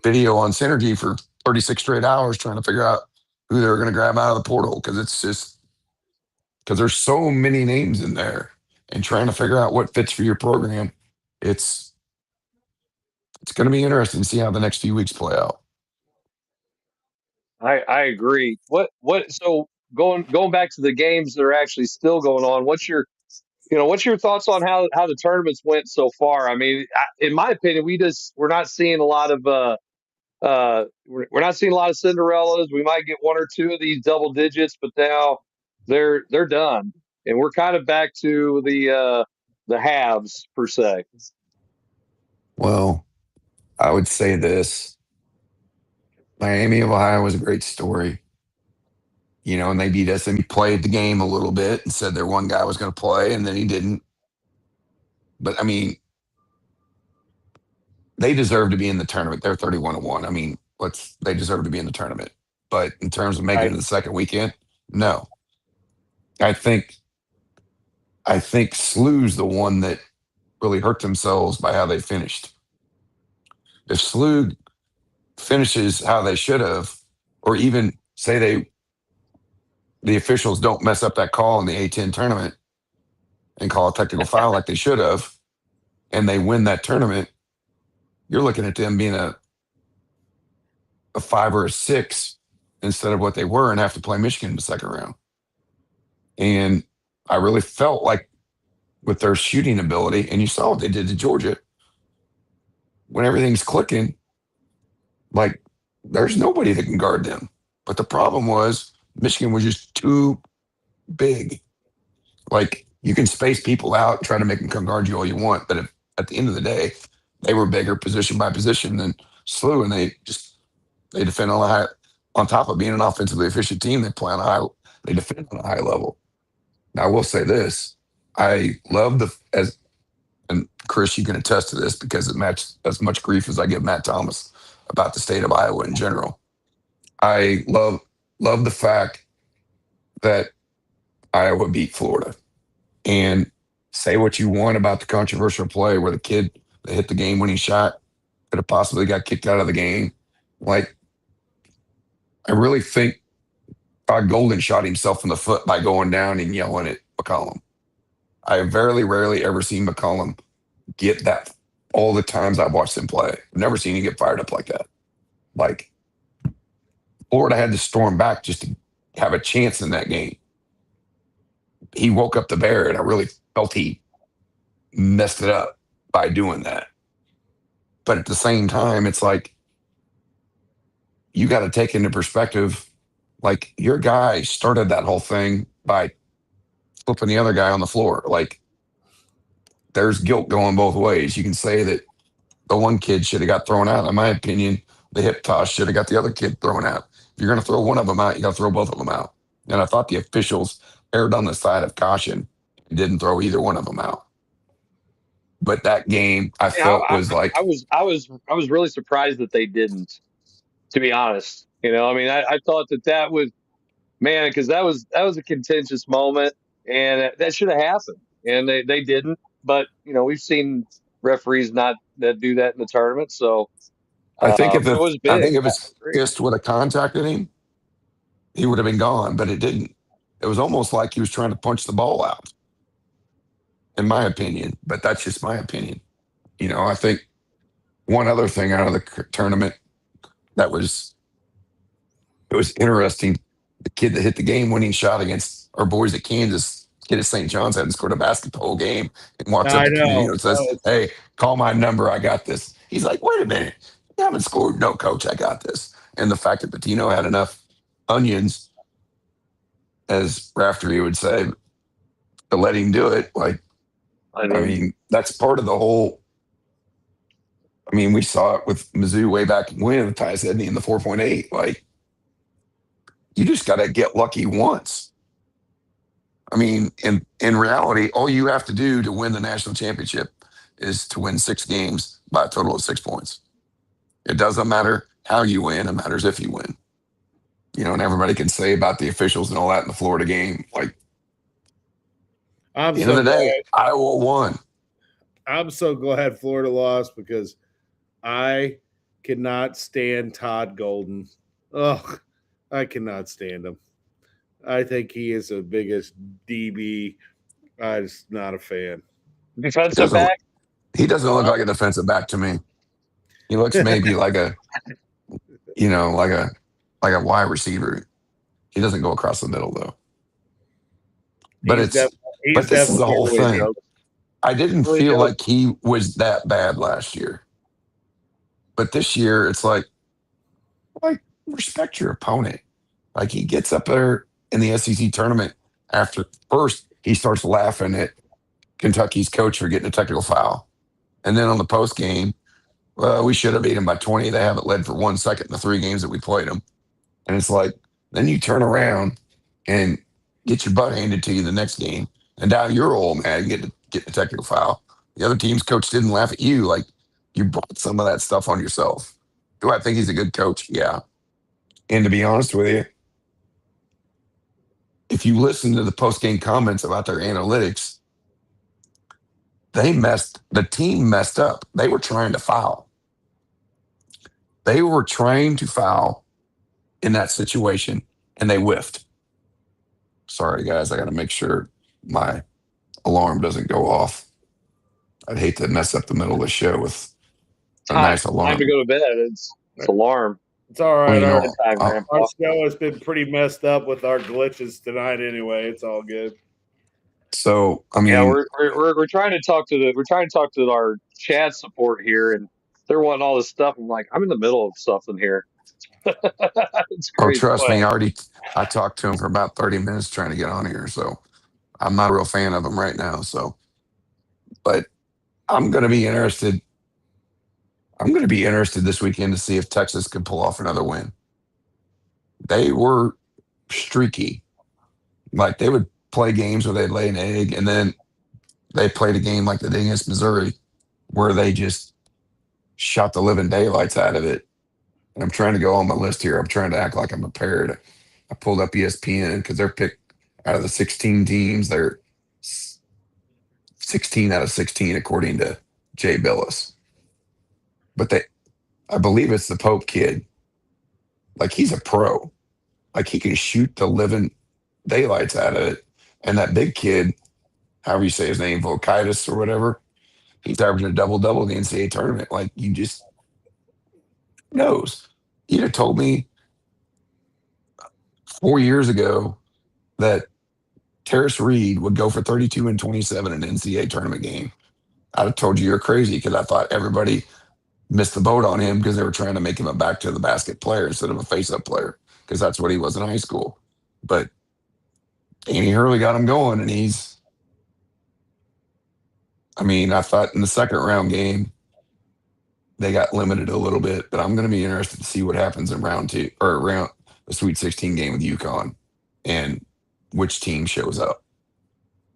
Speaker 10: video on Synergy for 36 straight hours trying to figure out who they were going to grab out of the portal, because there's so many names in there, and trying to figure out what fits for your program. It's going to be interesting to see how the next few weeks play out.
Speaker 2: I agree. So going back to the games that are actually still going on, what's your thoughts on how the tournaments went so far? In my opinion, we're not seeing a lot of we're not seeing a lot of Cinderellas. We might get 1 or 2 of these double digits, but now they're done, and we're kind of back to the halves per se.
Speaker 10: Well, I would say this. Miami of Ohio was a great story. And they beat us, and he played the game a little bit and said their one guy was going to play, and then he didn't. But they deserve to be in the tournament. They're 31-1. They deserve to be in the tournament. But in terms of making it to the second weekend, no. I think SLU's the one that really hurt themselves by how they finished. If SLU finishes how they should have, or even say the officials don't mess up that call in the A10 tournament and call a technical foul like they should have, and they win that tournament, you're looking at them being a 5 or a 6 instead of what they were, and have to play Michigan in the second round. And I really felt like with their shooting ability, and you saw what they did to Georgia, when everything's clicking, like, there's nobody that can guard them. But the problem was Michigan was just too big. Like, you can space people out and try to make them come guard you all you want, but at the end of the day, they were bigger position by position than SLU, and they defend on a high, on top of being an offensively efficient team. They defend on a high level. Now I will say this: I love and Chris, you can attest to this because it matched as much grief as I give Matt Thomas about the state of Iowa in general. I love the fact that Iowa beat Florida. And say what you want about the controversial play where the kid that hit the game-winning shot could have possibly got kicked out of the game. Like, I really think Todd Golden shot himself in the foot by going down and yelling at McCollum. I have very rarely ever seen McCollum get that all the times I've watched him play. I've never seen him get fired up like that. Like, Florida had to storm back just to have a chance in that game. He woke up the bear, and I really felt he messed it up by doing that. But at the same time, it's like, you got to take into perspective, like, your guy started that whole thing by flipping the other guy on the floor. Like, there's guilt going both ways. You can say that the one kid should have got thrown out. In my opinion, the hip toss should have got the other kid thrown out. If you're going to throw one of them out, you got to throw both of them out. And I thought the officials erred on the side of caution and didn't throw either one of them out. But that game, I felt was like,
Speaker 2: I was really surprised that they didn't, to be honest. You know, I mean, I thought that was, man, because that was a contentious moment, and that should have happened, and they didn't. But you know, we've seen referees not that do that in the tournament, so
Speaker 10: I think if
Speaker 2: it was big.
Speaker 10: his fist would have contacted him, he would have been gone, but it didn't. It was almost like he was trying to punch the ball out, in my opinion. But that's just my opinion. You know, I think one other thing out of the tournament it was interesting. The kid that hit the game-winning shot against our boys at Kansas, kid at St. John's, hadn't scored a basketball game, and walks up to Patino and says, "Hey, call my number. I got this." He's like, "Wait a minute. You haven't scored." "No, coach, I got this." And the fact that Patino had enough onions, as Raftery would say, to let him do it, like, I mean, that's part of the whole. I mean, we saw it with Mizzou way back when with Tyus Edney in the 4.8. Like, you just got to get lucky once. I mean, in reality, all you have to do to win the national championship is to win 6 games by a total of 6 points. It doesn't matter how you win. It matters if you win. You know, and everybody can say about the officials and all that in the Florida game. Like, at the end of the day, Iowa won.
Speaker 4: I'm so glad Florida lost because I cannot stand Todd Golden. Ugh, I cannot stand him. I think he is the biggest DB. I'm just not a fan.
Speaker 2: Defensive back?
Speaker 10: He doesn't look like a defensive back to me. He looks maybe like a, you know, like a wide receiver. He doesn't go across the middle though. But this is the whole thing. I didn't feel like he was that bad last year. But this year, it's like respect your opponent. Like, he gets up there in the SEC tournament after first he starts laughing at Kentucky's coach for getting a technical foul. And then on the post game, well, we should have beat them by 20. They haven't led for 1 second in the 3 games that we played them. And it's like, then you turn around and get your butt handed to you the next game. And now you're all mad and get the technical foul. The other team's coach didn't laugh at you. Like, you brought some of that stuff on yourself. Do I think he's a good coach? Yeah. And to be honest with you, if you listen to the post-game comments about their analytics, the team messed up. They were trying to foul. They were trying to foul in that situation, and they whiffed. Sorry, guys. I got to make sure my alarm doesn't go off. I'd hate to mess up the middle of the show with a nice alarm.
Speaker 2: Time to go to bed. It's alarm.
Speaker 4: It's all right.
Speaker 10: Well,
Speaker 4: our show has been pretty messed up with our glitches tonight anyway. It's all good.
Speaker 10: So, I mean,
Speaker 2: yeah, we're trying to talk to our chat support here, and they're wanting all this stuff. I'm like, I'm in the middle of something here. It's crazy.
Speaker 10: Trust me, I talked to him for about 30 minutes trying to get on here, so I'm not a real fan of him right now. So, but I'm going to be interested I'm going to be interested this weekend to see if Texas can pull off another win. They were streaky. Like they would play games where they'd lay an egg, and then they played a game like the day against Missouri where they just shot the living daylights out of it. And I'm trying to go on my list here. I'm trying to act like I'm prepared. I pulled up ESPN because they're picked out of the 16 teams. They're 16 out of 16 according to Jay Billis. But I believe it's the Pope kid. Like he's a pro. Like he can shoot the living daylights out of it. And that big kid, however you say his name, Volkaitis or whatever, he's averaging a double-double in the NCAA tournament. Like you just knows. You'd have told me 4 years ago that Terrace Reed would go for 32 and 27 in an NCAA tournament game. I'd have told you you're crazy because I thought everybody missed the boat on him because they were trying to make him a back to the basket player instead of a face-up player because that's what he was in high school. But Danny Hurley got him going, and I thought in the second round game, they got limited a little bit, but I'm going to be interested to see what happens in round two or around the Sweet 16 game with UConn and which team shows up.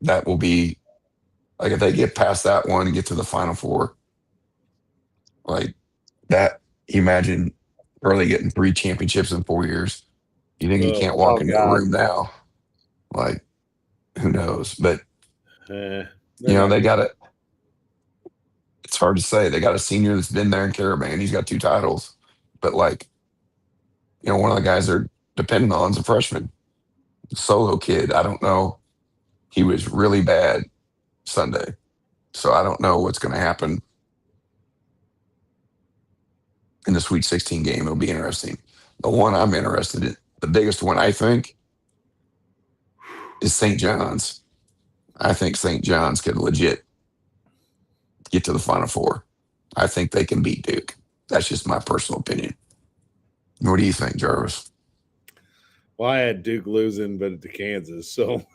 Speaker 10: That will be like if they get past that one and get to the Final Four, like that. Imagine Early getting 3 championships in 4 years. You think he can't walk into a room now? Like, who knows? But they got it. It's hard to say. They got a senior that's been there in Caravan. He's got 2 titles, but one of the guys they're depending on is a freshman, solo kid. I don't know. He was really bad Sunday, so I don't know what's going to happen in the Sweet 16 game. It'll be interesting. The one I'm interested in, the biggest one I think, is St. John's. I think St. John's could legit get to the Final Four. I think they can beat Duke. That's just my personal opinion. What do you think, Jarvis?
Speaker 4: Well, I had Duke losing, but to Kansas. So,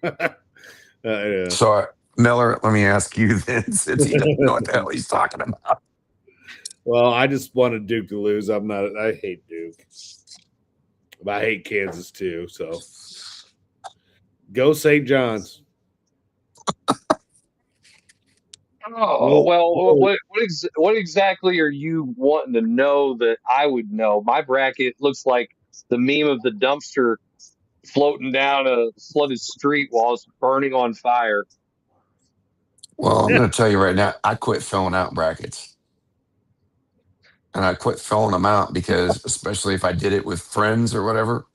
Speaker 4: yeah.
Speaker 10: So, Miller, let me ask you then, since he doesn't know what the hell he's talking about.
Speaker 4: Well, I just wanted Duke to lose. I hate Duke. But I hate Kansas too. So, go St. John's.
Speaker 2: Oh, well, what exactly are you wanting to know that I would know? My bracket looks like the meme of the dumpster floating down a flooded street while it's burning on fire.
Speaker 10: Well, I'm going to tell you right now, I quit filling out brackets. And I quit filling them out because, especially if I did it with friends or whatever,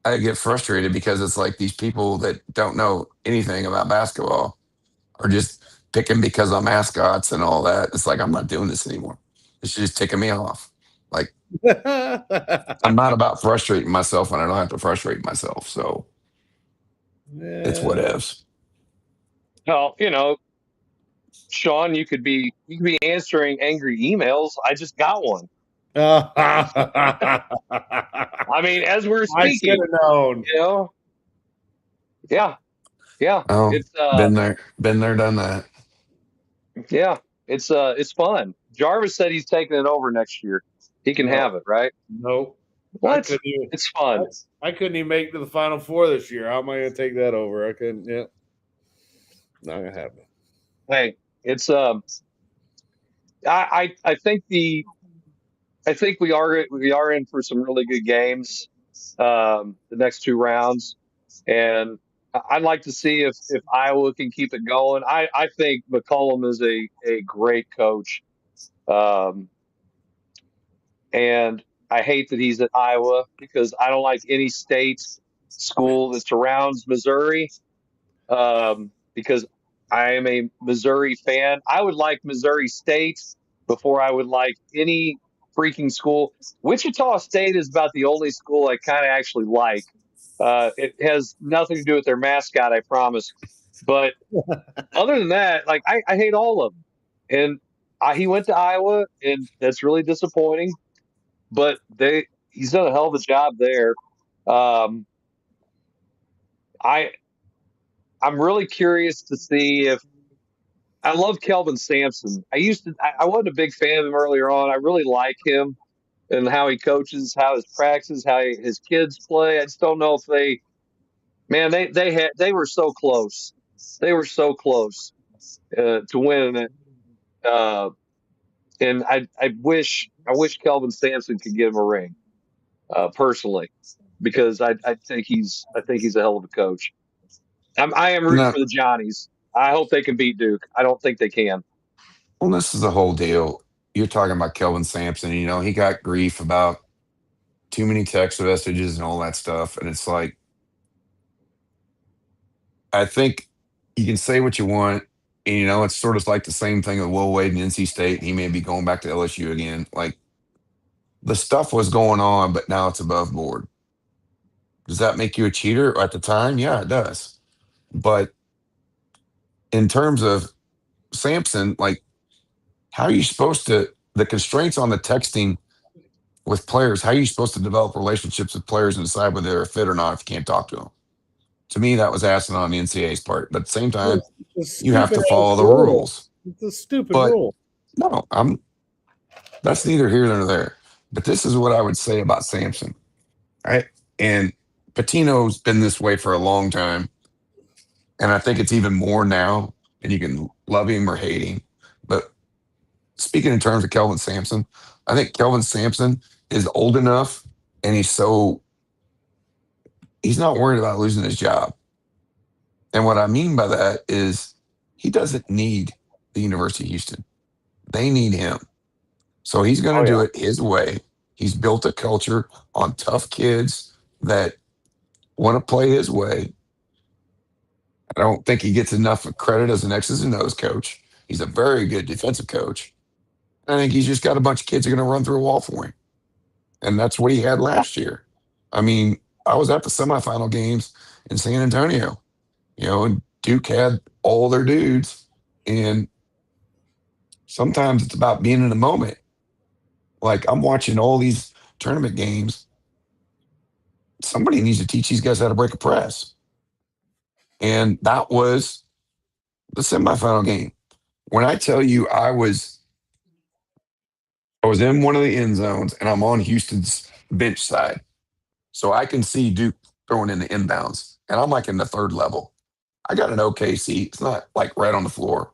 Speaker 10: I get frustrated because it's like these people that don't know anything about basketball are just picking because of mascots and all that. It's like, I'm not doing this anymore. It's just ticking me off. Like, I'm not about frustrating myself when I don't have to frustrate myself. So it's whatevs.
Speaker 2: Well, Sean, you could be answering angry emails. I just got one. I mean, as we're speaking,
Speaker 4: I should have known.
Speaker 2: Yeah.
Speaker 10: Oh,
Speaker 2: It's
Speaker 10: been there, done that.
Speaker 2: Yeah, it's fun. Jarvis said he's taking it over next year. He can have it, right?
Speaker 4: Nope.
Speaker 2: What? It's fun.
Speaker 4: I couldn't even make it to the Final Four this year. How am I going to take that over? I couldn't. Yeah, not gonna happen.
Speaker 2: Hey, it's I think we are in for some really good games the next 2 rounds, and I'd like to see if Iowa can keep it going. I think McCollum is a great coach, and I hate that he's at Iowa because I don't like any state school that surrounds Missouri, because I am a Missouri fan. I would like Missouri State before I would like any freaking school. Wichita State is about the only school I kind of actually like. It has nothing to do with their mascot, I promise. But other than that, like I hate all of them. And he went to Iowa, and that's really disappointing. But he's done a hell of a job there. I'm really curious to see if I love Kelvin Sampson. I wasn't a big fan of him earlier on. I really like him and how he coaches, how his practices, his kids play. I just don't know if they were so close. They were so close to winning it. And I wish Kelvin Sampson could give him a ring, personally, because I think he's a hell of a coach. I am rooting
Speaker 10: No,
Speaker 2: for the Johnnies. I hope they can beat Duke. I don't think they can.
Speaker 10: well, this is the whole deal. You're talking about Kelvin Sampson. He got grief about too many text messages and all that stuff. And it's like, I think you can say what you want. And, it's sort of like the same thing with Will Wade and NC State. He may be going back to LSU again. Like, the stuff was going on, but now it's above board. Does that make you a cheater at the time? Yeah, it does. But in terms of Sampson, like, how are you supposed to, the constraints on the texting with players, how are you supposed to develop relationships with players and decide whether they're fit or not if you can't talk to them? To me, that was asinine on the NCAA's part. But at the same time, you have to follow the rules.
Speaker 4: It's a stupid
Speaker 10: But
Speaker 4: rule.
Speaker 10: no, that's neither here nor there. But this is what I would say about Sampson. Right. And Pitino's been this way for a long time. And I think it's even more now. And you can love him or hate him. But speaking in terms of Kelvin Sampson, I think Kelvin Sampson is old enough and he's not worried about losing his job. And what I mean by that is he doesn't need the University of Houston. They need him. So he's going to do it his way. He's built a culture on tough kids that want to play his way. I don't think he gets enough credit as an X's and O's coach. He's a very good defensive coach. I think he's just got a bunch of kids that are going to run through a wall for him. And that's what he had last year. I mean, I was at the semifinal games in San Antonio, and Duke had all their dudes. And sometimes it's about being in the moment. Like, I'm watching all these tournament games. Somebody needs to teach these guys how to break a press. And that was the semifinal game. When I tell you I was in one of the end zones and I'm on Houston's bench side. So I can see Duke throwing in the inbounds. And I'm like in the third level. I got an okay seat. It's not like right on the floor.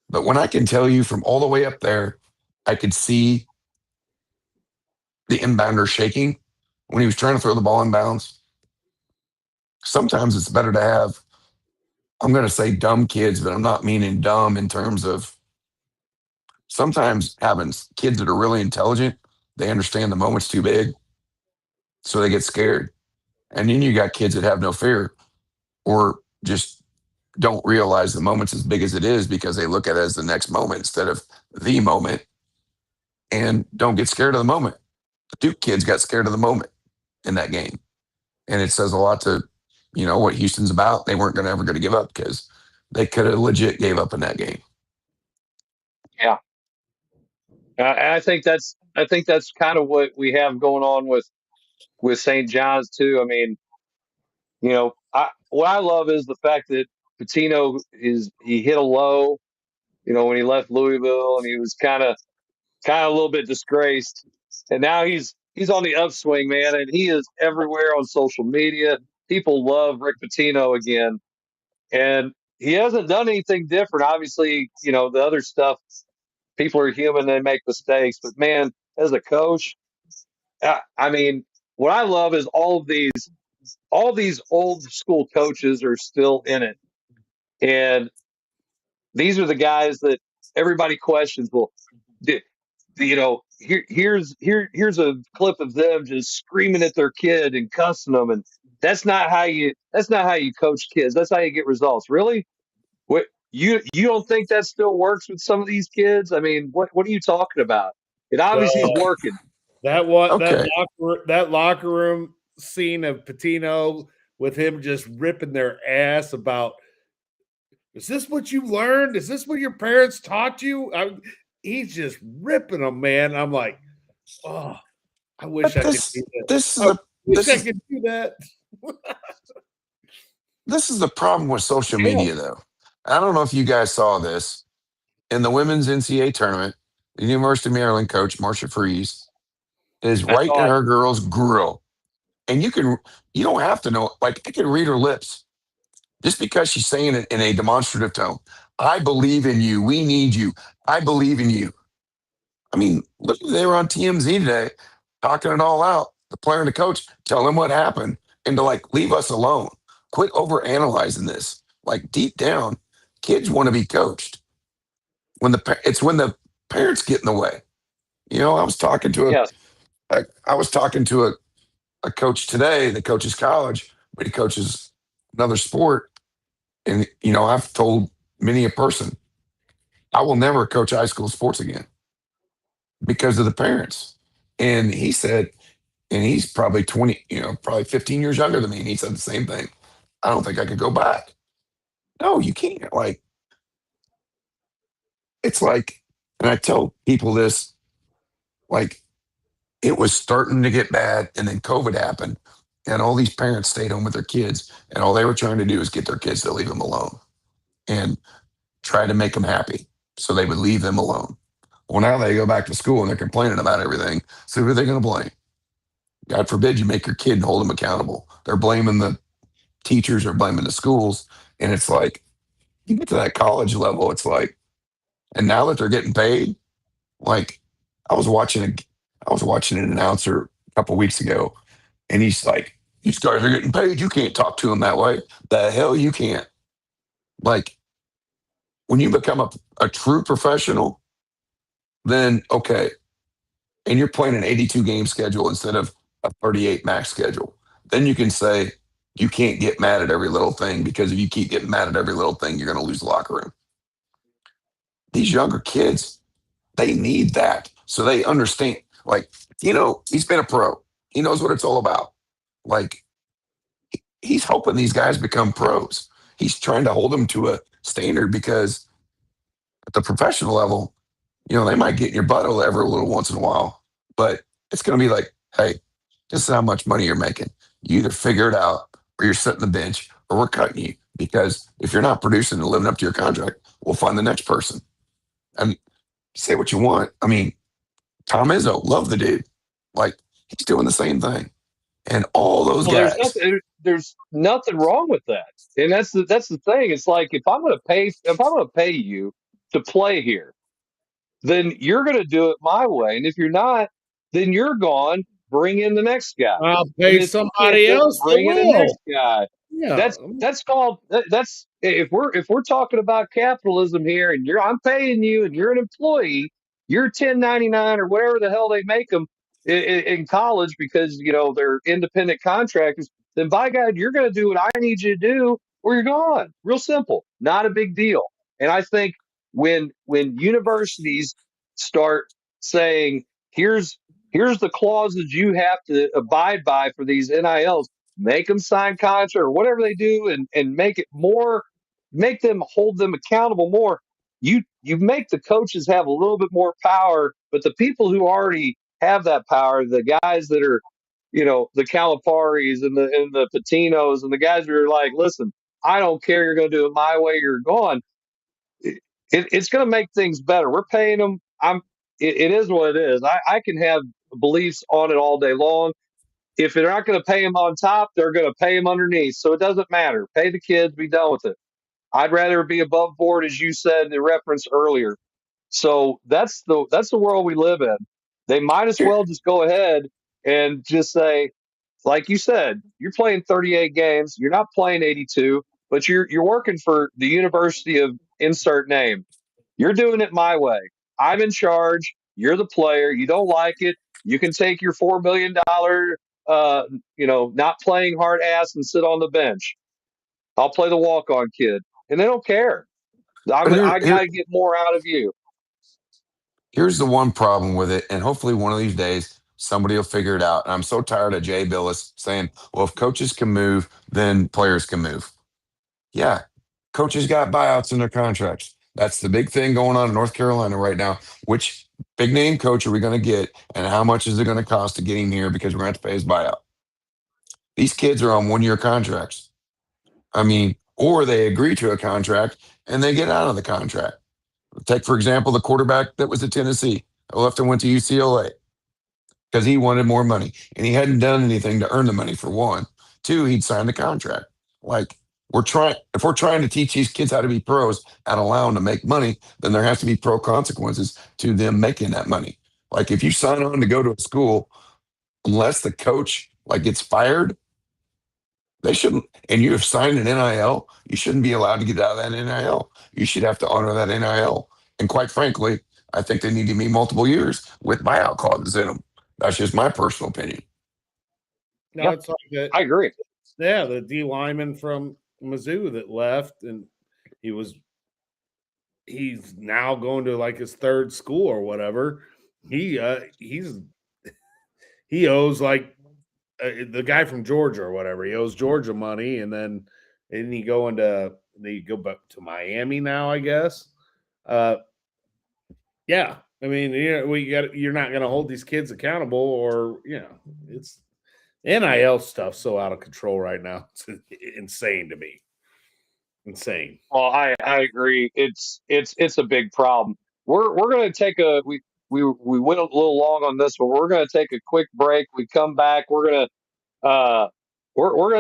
Speaker 10: But when I can tell you from all the way up there, I could see the inbounder shaking when he was trying to throw the ball inbounds. Sometimes it's better to have, I'm going to say dumb kids, but I'm not meaning dumb in terms of sometimes having kids that are really intelligent, they understand the moment's too big, so they get scared. And then you got kids that have no fear or just don't realize the moment's as big as it is because they look at it as the next moment instead of the moment and don't get scared of the moment. The Duke kids got scared of the moment in that game. And it says a lot to, what Houston's about. They weren't ever going to give up because they could have legit gave up in that game.
Speaker 2: Yeah. I think that's kind of what we have going on with St. John's too. I mean, what I love is the fact that Pitino he hit a low, when he left Louisville, and he was kind of a little bit disgraced, and now he's on the upswing, man, and he is everywhere on social media. People love Rick Pitino again, and he hasn't done anything different. Obviously, the other stuff. People are human; they make mistakes, but man, as a coach, I mean, what I love is all these old school coaches are still in it. And these are the guys that everybody questions. Well, here's a clip of them just screaming at their kid and cussing them. And that's not how you coach kids. That's how you get results. Really? What, you don't think that still works with some of these kids? I mean, what are you talking about? It obviously is working.
Speaker 4: That locker room scene of Pitino with him just ripping their ass about, is this what you learned? Is this what your parents taught you? He's just ripping them, man. I'm like, oh, I wish I could do that. I could do that.
Speaker 10: This is the problem with social media, though. I don't know if you guys saw this in the women's NCAA tournament. The University of Maryland coach, Marcia Freeze, is
Speaker 2: I
Speaker 10: right in
Speaker 2: saw it.
Speaker 10: her girl's grill. And you don't have to know, like, I can read her lips just because she's saying it in a demonstrative tone. I believe in you. We need you. I believe in you. I mean, look, they were on TMZ today talking it all out. The player and the coach tell them what happened and to like leave us alone. Quit over analyzing this. Like deep down, kids want to be coached. It's when the parents get in the way. You know, I was talking to
Speaker 2: Yes.
Speaker 10: a coach today that coaches college, but he coaches another sport. And you know, I've told many a person, I will never coach high school sports again because of the parents. And he said, and he's probably 20, probably 15 years younger than me. And he said the same thing. I don't think I could go back. No, you can't. Like, it's like, and I tell people this, like, it was starting to get bad. And then COVID happened. And all these parents stayed home with their kids. And all they were trying to do is get their kids to leave them alone and try to make them happy. So they would leave them alone. Well, now they go back to school and they're complaining about everything. So who are they going to blame? God forbid you make your kid and hold them accountable. They're blaming the teachers or blaming the schools. And it's like, you get to that college level, it's like, and now that they're getting paid, like I was watching an announcer a couple weeks ago, and he's like, these guys are getting paid. You can't talk to them that way. The hell you can't. Like when you become a true professional, then okay. And you're playing an 82 game schedule instead of a 38 max schedule. Then you can say you can't get mad at every little thing, because if you keep getting mad at every little thing, you're going to lose the locker room. These younger kids, they need that. So they understand, like, he's been a pro. He knows what it's all about. Like, he's helping these guys become pros. He's trying to hold them to a standard, because at the professional level, they might get in your butt every little once in a while, but it's going to be like, hey, this is how much money you're making. You either figure it out, or you're sitting the bench, or we're cutting you, because if you're not producing and living up to your contract, we'll find the next person. And say what you want. I mean, Tom Izzo, love the dude. Like, he's doing the same thing. And all those guys.
Speaker 2: There's nothing wrong with that. And that's the thing. It's like, if I'm going to pay you to play here, then you're going to do it my way. And if you're not, then you're gone. Bring in the next guy.
Speaker 4: I'll pay somebody else.
Speaker 2: Bring in the next guy.
Speaker 4: Yeah.
Speaker 2: That's called, if we're talking about capitalism here, and I'm paying you and you're an employee, you're 1099 or whatever the hell they make them in college, because they're independent contractors, then by God, you're going to do what I need you to do, or you're gone. Real simple. Not a big deal. And I think when universities start saying, here's the clauses you have to abide by for these NILs, make them sign contract or whatever they do, and make them hold them accountable more. You make the coaches have a little bit more power, but the people who already have that power, the guys that are, the Caliparis and the Patinos and the guys who are like, listen, I don't care, you're going to do it my way, you're gone. It's going to make things better. We're paying them. It is what it is. I can have beliefs on it all day long. If they're not going to pay them on top, they're going to pay them underneath. So it doesn't matter. Pay the kids, be done with it. I'd rather be above board, as you said in reference earlier. So that's the world we live in. They might as well just go ahead and just say, like you said, you're playing 38 games. You're not playing 82, but you're working for the University of insert name. You're doing it my way. I'm in charge. You're the player. You don't like it, you can take your $4 million, not playing hard ass and sit on the bench. I'll play the walk-on kid, and they don't care. I got to get more out of you.
Speaker 10: Here's the one problem with it, and hopefully one of these days somebody will figure it out. And I'm so tired of Jay Billis saying, well, if coaches can move, then players can move. Yeah, coaches got buyouts in their contracts. That's the big thing going on in North Carolina right now. Which big name coach are we going to get, and how much is it going to cost to get him here, because we're going to have to pay his buyout? These kids are on 1 year contracts. I mean, or they agree to a contract and they get out of the contract. Take, for example, the quarterback that was at Tennessee, left and went to UCLA because he wanted more money and he hadn't done anything to earn the money, for one. Two, he'd signed a contract. Like, if we're trying to teach these kids how to be pros and allow them to make money, then there has to be pro consequences to them making that money. Like, if you sign on to go to a school, unless the coach gets fired, they shouldn't. And you have signed an NIL, you shouldn't be allowed to get out of that NIL. You should have to honor that NIL. And quite frankly, I think they need to be multiple years with buyout clauses in them. That's just my personal opinion.
Speaker 4: No, it's like that.
Speaker 2: I agree.
Speaker 4: Yeah, the D lineman from Mizzou that left, and he's now going to like his third school or whatever. He owes like the guy from Georgia or whatever. He owes Georgia money, and then he go back to Miami now, I guess. Yeah, I mean, you're not going to hold these kids accountable, or it's NIL stuff so out of control right now. It's insane to me. Insane.
Speaker 2: Well, I agree. It's a big problem. We're going to take we went a little long on this, but we're going to take a quick break. We come back. We're going to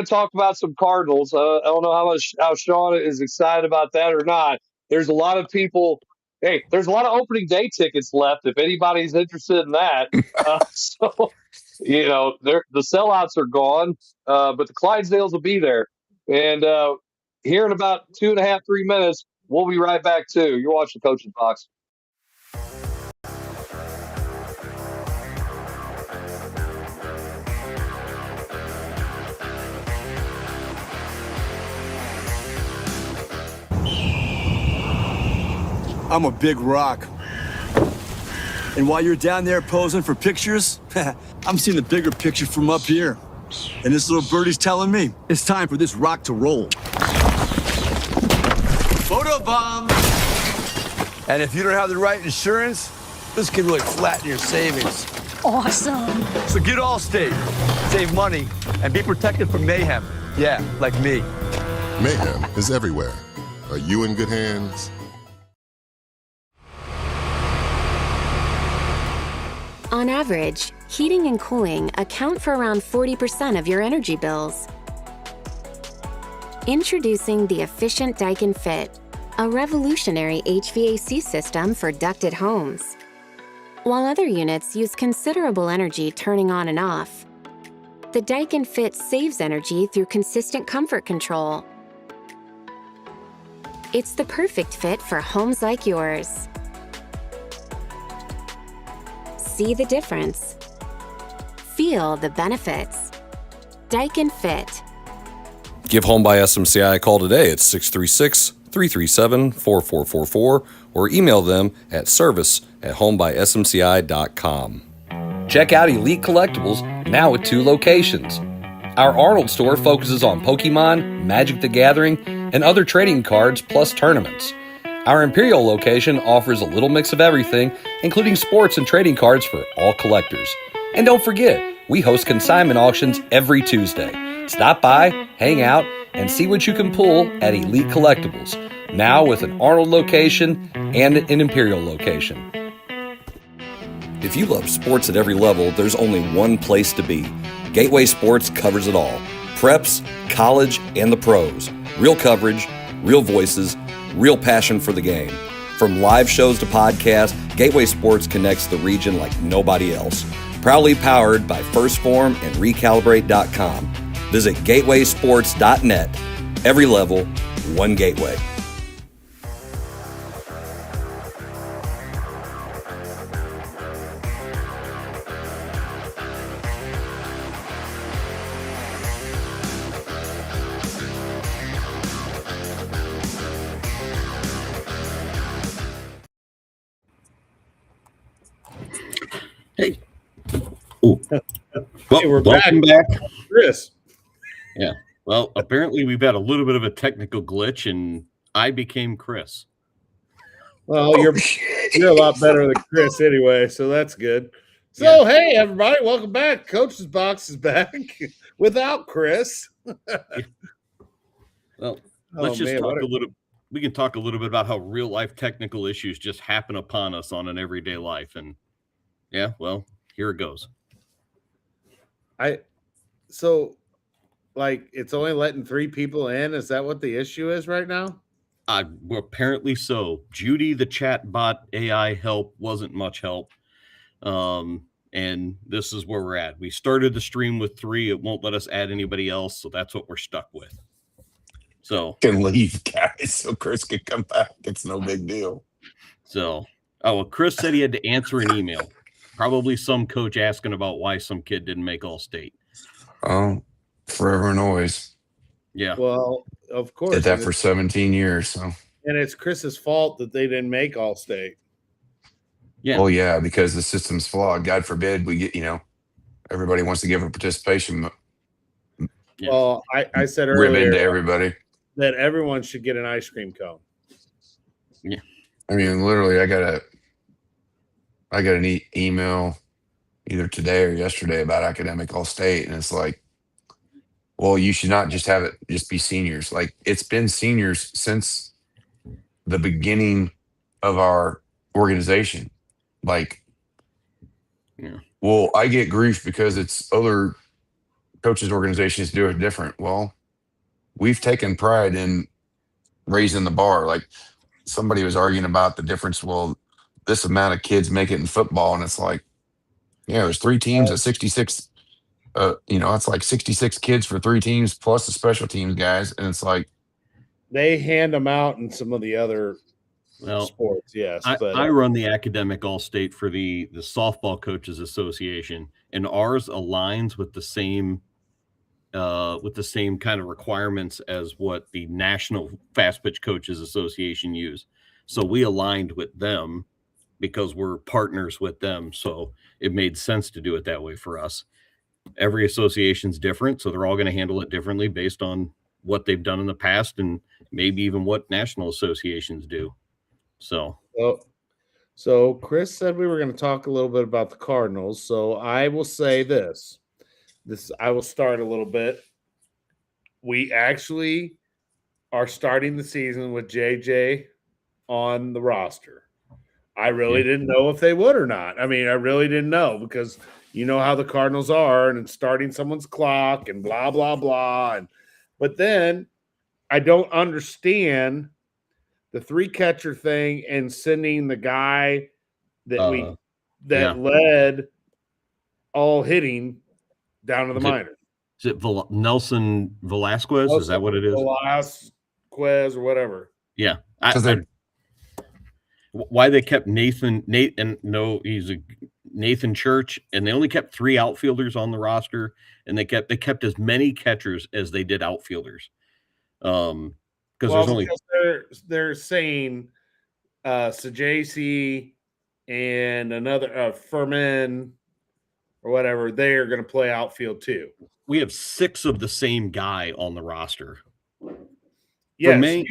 Speaker 2: talk about some Cardinals. I don't know how Sean is excited about that or not. There's a lot of people. Hey, there's a lot of opening day tickets left if anybody's interested in that. So, the sellouts are gone, but the Clydesdales will be there. And here in about 2.5, 3 minutes, we'll be right back too. You're watching Coach's Box.
Speaker 5: I'm a big rock. And while you're down there posing for pictures, I'm seeing the bigger picture from up here. And this little birdie's telling me it's time for this rock to roll. Photo bomb! And if you don't have the right insurance, this can really flatten your savings.
Speaker 11: Awesome.
Speaker 5: So get Allstate, save money, and be protected from mayhem. Yeah, like me.
Speaker 12: Mayhem is everywhere. Are you in good hands?
Speaker 13: On average, heating and cooling account for around 40% of your energy bills. Introducing the efficient Daikin Fit, a revolutionary HVAC system for ducted homes. While other units use considerable energy turning on and off, the Daikin Fit saves energy through consistent comfort control. It's the perfect fit for homes like yours. See the difference. Feel the benefits. Daikin Fit.
Speaker 9: Give Home by SMCI a call today at 636-337-4444 or email them at service@homebysmci.com. Check out Elite Collectibles, now at 2 locations. Our Arnold store focuses on Pokemon, Magic the Gathering, and other trading cards plus tournaments. Our Imperial location offers a little mix of everything, including sports and trading cards for all collectors. And don't forget, we host consignment auctions every Tuesday. Stop by, hang out, and see what you can pull at Elite Collectibles, now with an Arnold location and an Imperial location. If you love sports at every level, there's only one place to be. Gateway Sports covers it all. Preps, college, and the pros. Real coverage, real voices, real passion for the game. From live shows to podcasts, Gateway Sports connects the region like nobody else. Proudly powered by First Form and Recalibrate.com. Visit gatewaysports.net. Every level, one gateway.
Speaker 3: Hey. Ooh. Well,
Speaker 4: Hey, we're
Speaker 3: welcome back.
Speaker 4: Chris.
Speaker 3: Yeah. Well, apparently we've had a little bit of a technical glitch, and I became Chris.
Speaker 4: Well, you're a lot better than Chris anyway, so that's good. So, Hey, everybody, welcome back. Coach's Box is back without Chris.
Speaker 3: Well, let's just
Speaker 4: man,
Speaker 3: talk a little. We can talk a little bit about how real life technical issues just happen upon us on an everyday life, and yeah, well, here it goes.
Speaker 4: So like it's only letting 3 people in. Is that what the issue is right now?
Speaker 3: Well, apparently so. Judy, the chat bot AI help wasn't much help. And this is where we're at. We started the stream with 3. It won't let us add anybody else, so that's what we're stuck with. So
Speaker 10: Can leave, guys, so Chris can come back. It's no big deal.
Speaker 3: So, well, Chris said he had to answer an email. Probably some coach asking about why some kid didn't make All-State.
Speaker 10: Oh, forever and always.
Speaker 3: Yeah.
Speaker 4: Well, of course.
Speaker 10: Did that for 17 years. So.
Speaker 4: And it's Chris's fault that they didn't make All-State.
Speaker 3: Yeah.
Speaker 10: Well, yeah, because the system's flawed. God forbid we get, everybody wants to give a participation.
Speaker 3: Yeah.
Speaker 4: Well, I said earlier
Speaker 10: ribbon to everybody
Speaker 4: that everyone should get an ice cream cone.
Speaker 3: Yeah.
Speaker 10: I mean, literally, I got an email either today or yesterday about academic All-State, and it's like, well, you should not just have it just be seniors. Like, it's been seniors since the beginning of our organization. Like,
Speaker 3: yeah.
Speaker 10: Well, I get grief because it's other coaches' organizations do it different. Well, we've taken pride in raising the bar. Like, somebody was arguing about the difference. Well, this amount of kids make it in football, and it's like, yeah, there's 3 teams at 66. It's like 66 kids for 3 teams plus the special teams guys, and it's like
Speaker 4: they hand them out in some of the other sports. Yes,
Speaker 3: I run the academic All-State for the Softball Coaches Association, and ours aligns with the same kind of requirements as what the National Fast Pitch Coaches Association use. So we aligned with them because we're partners with them. So it made sense to do it that way for us. Every association's different, so they're all going to handle it differently based on what they've done in the past and maybe even what national associations do. So
Speaker 4: Chris said we were going to talk a little bit about the Cardinals. So I will say this I will start a little bit. We actually are starting the season with JJ on the roster. I really didn't know if they would or not. I mean, I really didn't know because you know how the Cardinals are and it's starting someone's clock and blah, blah, blah. But then I don't understand the 3-catcher thing and sending the guy that led all hitting down to the minors.
Speaker 3: Is it Nelson Velasquez? Is that what it is?
Speaker 4: Velasquez or whatever.
Speaker 3: Yeah. Why they kept Nathan Church, and they only kept 3 outfielders on the roster, and they kept as many catchers as they did outfielders. Because they're saying Sajasi and another Furman or whatever, they are going to play outfield too. We have 6 of the same guy on the roster.
Speaker 4: Yes,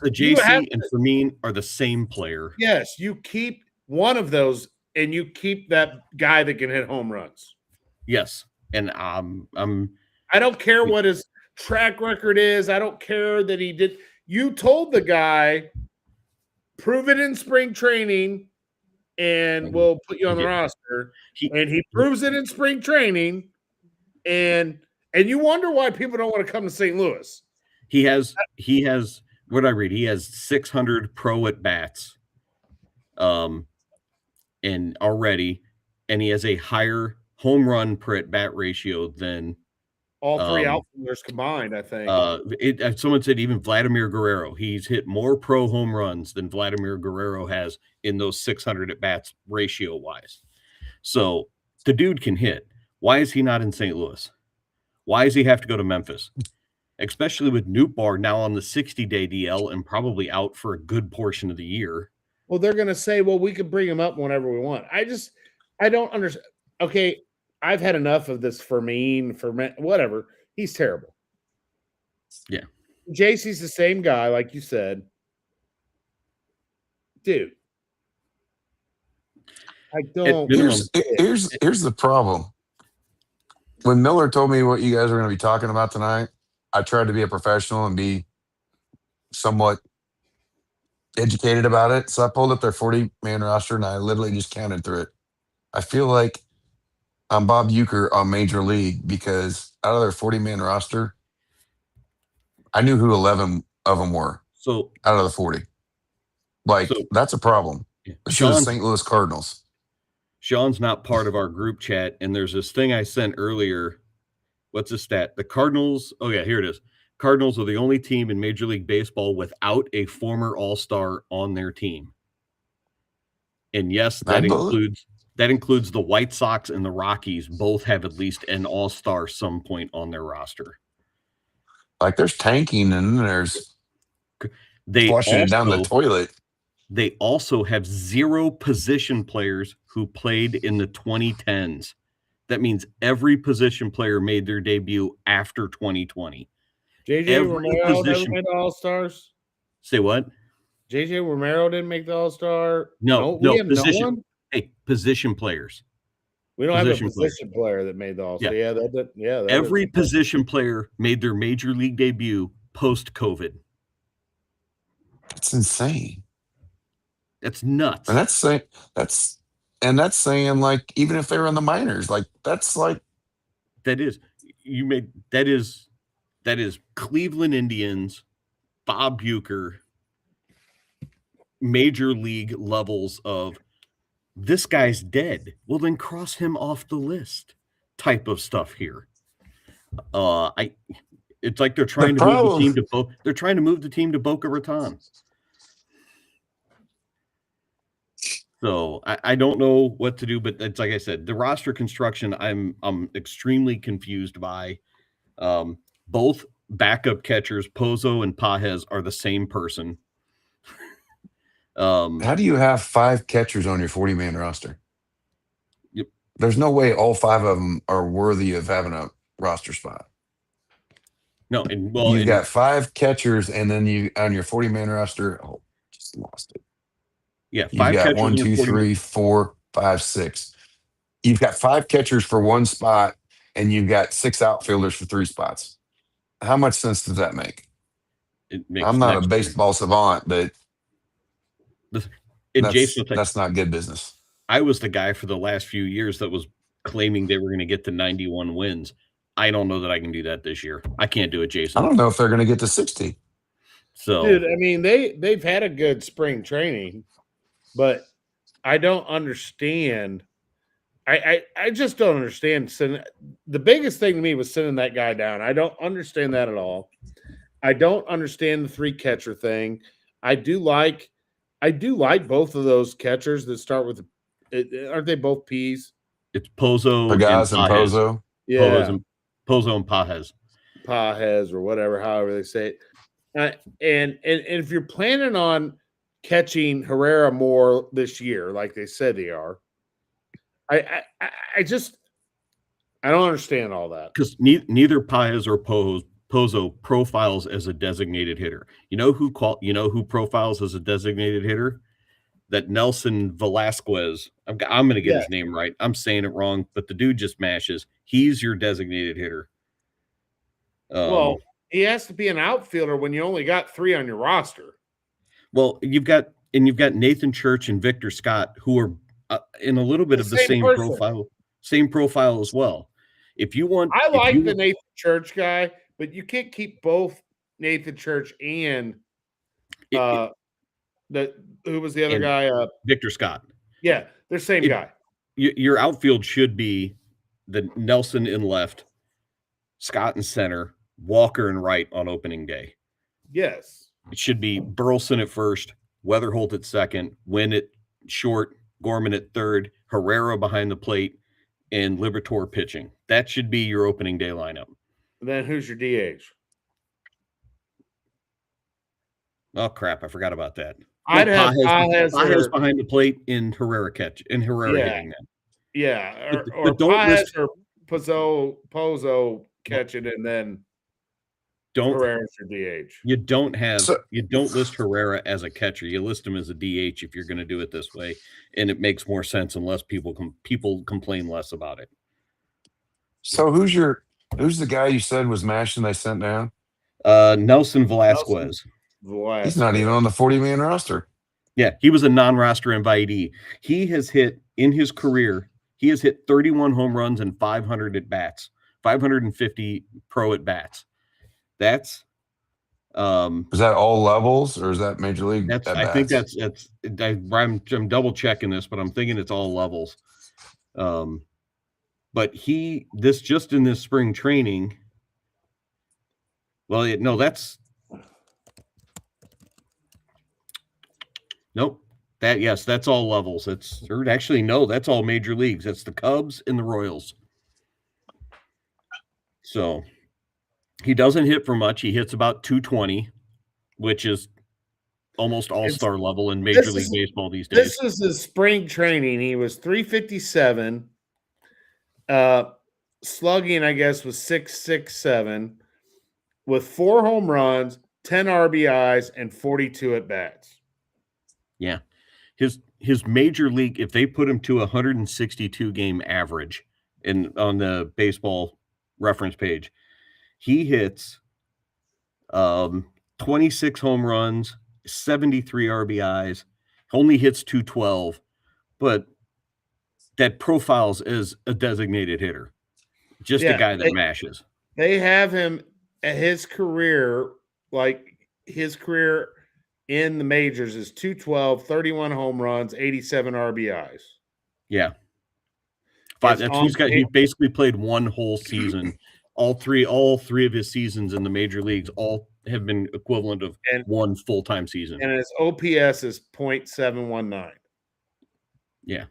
Speaker 3: Sajasi and Fermin are the same player.
Speaker 4: Yes, you keep one of those, and you keep that guy that can hit home runs.
Speaker 3: Yes, and
Speaker 4: I don't care what his track record is. I don't care that he did. You told the guy, prove it in spring training, and we'll put you on the roster. And he proves it in spring training, and you wonder why people don't want to come to St. Louis.
Speaker 3: He has what I read. He has 600 pro at bats, and he has a higher home run per at bat ratio than
Speaker 4: all 3 outfielders combined. I think
Speaker 3: someone said even Vladimir Guerrero. He's hit more pro home runs than Vladimir Guerrero has in those 600 at bats ratio wise. So the dude can hit. Why is he not in St. Louis? Why does he have to go to Memphis? Especially with Nootbaar now on the 60-day DL and probably out for a good portion of the year.
Speaker 4: Well, they're going to say, well, we could bring him up whenever we want. I don't understand. Okay, I've had enough of this Fermin, whatever. He's terrible.
Speaker 3: Yeah.
Speaker 4: JC's the same guy, like you said. Dude. I don't.
Speaker 10: Here's the problem. When Miller told me what you guys are going to be talking about tonight, I tried to be a professional and be somewhat educated about it. So I pulled up their 40-man roster and I literally just counted through it. I feel like I'm Bob Uecker on Major League because out of their 40-man roster, I knew who 11 of them were.
Speaker 3: So
Speaker 10: out of the 40. Like, that's a problem. This is the St. Louis Cardinals.
Speaker 3: Sean's not part of our group chat, and there's this thing I sent earlier. What's the stat? The Cardinals, oh yeah, here it is. Cardinals are the only team in Major League Baseball without a former All-Star on their team. And yes, that includes the White Sox and the Rockies. Both have at least an All-Star some point on their roster.
Speaker 10: Like, there's tanking and there's flushing it down the toilet.
Speaker 3: They also have 0 position players who played in the 2010s. That means every position player made their debut after 2020.
Speaker 4: JJ Romero never made the All-Stars?
Speaker 3: Say what?
Speaker 4: JJ Romero didn't make the All-Star?
Speaker 3: No,
Speaker 4: we have
Speaker 3: position.
Speaker 4: No one?
Speaker 3: Hey, position players.
Speaker 4: We don't have a position player that made the All-Star. Yeah,
Speaker 3: every position player made their Major League debut post-COVID.
Speaker 10: That's insane.
Speaker 3: That's nuts.
Speaker 10: And that's saying like even if they were in the minors, like that's like
Speaker 3: that is Cleveland Indians, Bob Uecker, Major League levels of this guy's dead. Well, then cross him off the list type of stuff here. It's like they're trying to move the team to they're trying to move the team to Boca Raton. So I don't know what to do, but it's like I said, the roster construction I'm extremely confused by. Both backup catchers, Pozo and Pajes, are the same person.
Speaker 10: How do you have 5 catchers on your 40-man roster?
Speaker 3: Yep.
Speaker 10: There's no way all 5 of them are worthy of having a roster spot.
Speaker 3: No,
Speaker 10: you've got 5 catchers, and then you on your 40-man roster. Oh, just lost it.
Speaker 3: Yeah,
Speaker 10: you've got 1, 2, 3, 4, 5, 6. You've got 5 catchers for 1 spot, and you've got 6 outfielders for 3 spots. How much sense does that make? I'm not a baseball savant, but that's not good business.
Speaker 3: I was the guy for the last few years that was claiming they were going to get to 91 wins. I don't know that I can do that this year. I can't do it, Jason.
Speaker 10: I don't know if they're going to get to 60.
Speaker 3: So,
Speaker 4: dude, I mean, they've had a good spring training, but I don't understand. I just don't understand. The biggest thing to me was sending that guy down. I don't understand that at all. I don't understand the 3 catcher thing. I do like both of those catchers that start with. Aren't they both P's?
Speaker 3: It's Pozo
Speaker 10: and Pozo.
Speaker 4: Yeah,
Speaker 3: Pozo and Pajes.
Speaker 4: Pajes or whatever, however they say it. And if you're planning on catching Herrera more this year, like they said they are, I don't understand all that,
Speaker 3: because neither Pajes or Pozo profiles as a designated hitter. You know who profiles as a designated hitter? That Nelson Velasquez. I'm going to get his name right. I'm saying it wrong, but the dude just mashes. He's your designated hitter.
Speaker 4: Well, he has to be an outfielder when you only got 3 on your roster.
Speaker 3: Well, you've got Nathan Church and Victor Scott, who are in a little bit of the same profile as well. If you want,
Speaker 4: I like the Nathan Church guy, but you can't keep both Nathan Church and who was the other guy?
Speaker 3: Victor Scott.
Speaker 4: Yeah, they're same guy.
Speaker 3: Your outfield should be the Nelson in left, Scott in center, Walker in right on opening day.
Speaker 4: Yes.
Speaker 3: It should be Burleson at first, Weatherholt at second, Wynn at short, Gorman at third, Herrera behind the plate, and Liberatore pitching. That should be your opening day lineup.
Speaker 4: And then who's your DH?
Speaker 3: Oh crap! I forgot about that.
Speaker 4: I'd have
Speaker 3: Pajes behind the plate in Herrera hitting that.
Speaker 4: Yeah, or Pajes or Pozo catching, and then Herrera's your DH.
Speaker 3: You don't list Herrera as a catcher. You list him as a DH if you're going to do it this way, and it makes more sense unless people complain less about it.
Speaker 10: So who's the guy you said was mashing they sent down?
Speaker 3: Nelson Velasquez.
Speaker 10: He's not even on the 40-man roster.
Speaker 3: Yeah, he was a non-roster invitee. He has hit, in his career, he has hit 31 home runs and 500 at-bats, 550 pro at-bats. That's
Speaker 10: is that all levels or is that major league?
Speaker 3: I think I'm double checking this, but I'm thinking it's all levels. But just in this spring training. Well, nope. That's all levels. That's all major leagues. That's the Cubs and the Royals. So he doesn't hit for much. He hits about 220, which is almost all-star level in Major League Baseball these days.
Speaker 4: This is his spring training. He was 357. Slugging, I guess, was 667 with 4 home runs, 10 RBIs, and 42 at-bats.
Speaker 3: Yeah. His major league, if they put him to 162 game average on the baseball reference page, he hits 26 home runs, 73 RBIs, only hits 212, but that profiles as a designated hitter. Just a guy that mashes.
Speaker 4: They have him at his career, in the majors is 212, 31 home runs, 87 RBIs.
Speaker 3: Yeah. He basically played one whole season. All three of his seasons in the major leagues all have been equivalent of one full-time season.
Speaker 4: And his OPS is .719.
Speaker 3: Yeah.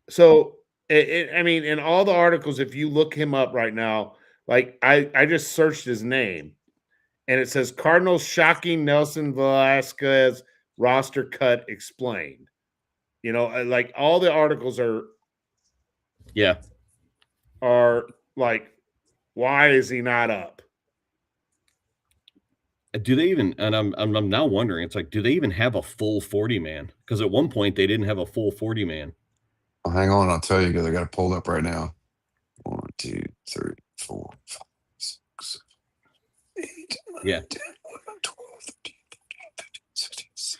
Speaker 4: So, in all the articles, if you look him up right now, I just searched his name, and it says Cardinals shocking Nelson Velasquez roster cut explained. All the articles are like, why is he not up?
Speaker 3: Do they even? And I'm now wondering. It's like, do they even have a full 40-man? Because at one point they didn't have a full 40-man.
Speaker 10: Well, hang on, I'll tell you because I got it pulled up right now. 1, 2, 3, 4, 5, 6, 7, 8, 9, 10, 11, 12, 13, 14, 15, 16, 17,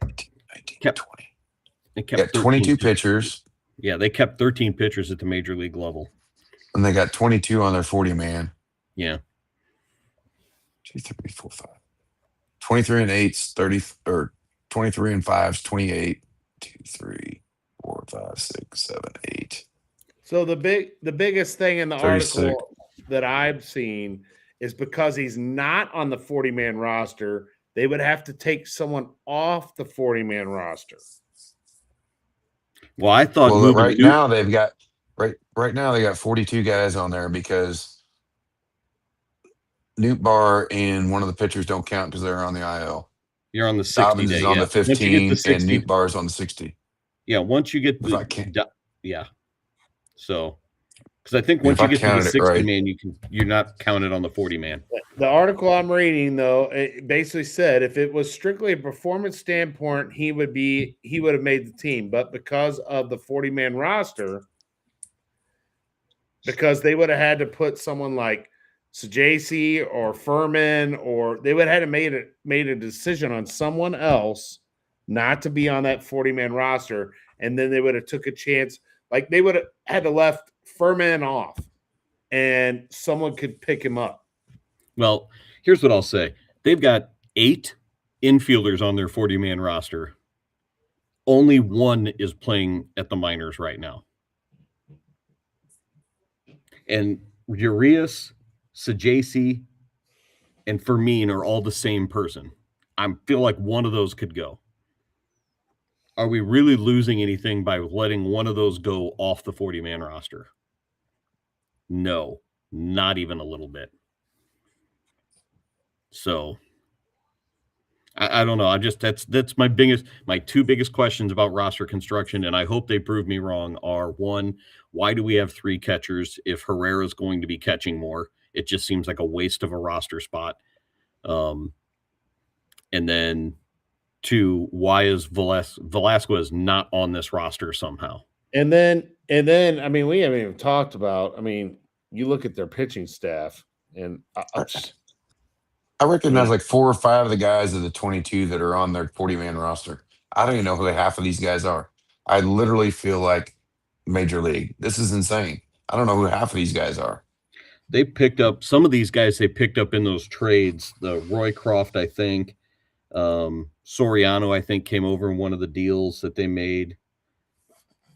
Speaker 10: 18, 19, 20.
Speaker 3: They kept
Speaker 10: 22 pitchers.
Speaker 3: Yeah, they kept 13 pitchers at the major league level.
Speaker 10: And they got 22 on their 40-man.
Speaker 3: Yeah.
Speaker 10: 2, 3, 4, 5. 23 and 8's 30, or 23 and 5's 28. 2, 3, 4, 5, 6, 7, 8.
Speaker 4: So the biggest thing in the
Speaker 10: 36.
Speaker 4: article that I've seen is because he's not on the 40-man roster, they would have to take someone off the 40-man roster.
Speaker 3: Well, I thought
Speaker 10: right now they got 42 guys on there because Newt Barr and one of the pitchers don't count because they're on the IL.
Speaker 3: You're on the 60
Speaker 10: Dobbins
Speaker 3: day,
Speaker 10: is on the 15 and Newt Barr's on the 60.
Speaker 3: Yeah, once you get so because I think once you get to the 60-man, you're not counted on the 40-man.
Speaker 4: The article I'm reading, though, it basically said if it was strictly a performance standpoint, he would have made the team. But because of the 40-man roster, because they would have had to put someone like Sajasi or Furman, or they would have had to made a decision on someone else not to be on that 40-man roster, and then they would have took a chance. Like they would have had to left Furman off, and someone could pick him up.
Speaker 3: Well, here's what I'll say. They've got 8 infielders on their 40-man roster. Only one is playing at the minors right now. And Urias, Sajasi, and Fermin are all the same person. I feel like one of those could go. Are we really losing anything by letting one of those go off the 40-man roster? No, not even a little bit. So I don't know. That's my 2 biggest questions about roster construction, and I hope they prove me wrong, are 1, why do we have 3 catchers if Herrera is going to be catching more? It just seems like a waste of a roster spot. And then 2, why is Velasquez not on this roster somehow?
Speaker 4: And then, we haven't even talked about, you look at their pitching staff, and
Speaker 10: I recognize like 4 or 5 of the guys of the 22 that are on their 40-man roster. I don't even know who half of these guys are. I literally feel like Major League. This is insane. I don't know who half of these guys are.
Speaker 3: They picked up some of these guys they picked up in those trades. The Roycroft, I think. Soriano, I think, came over in one of the deals that they made.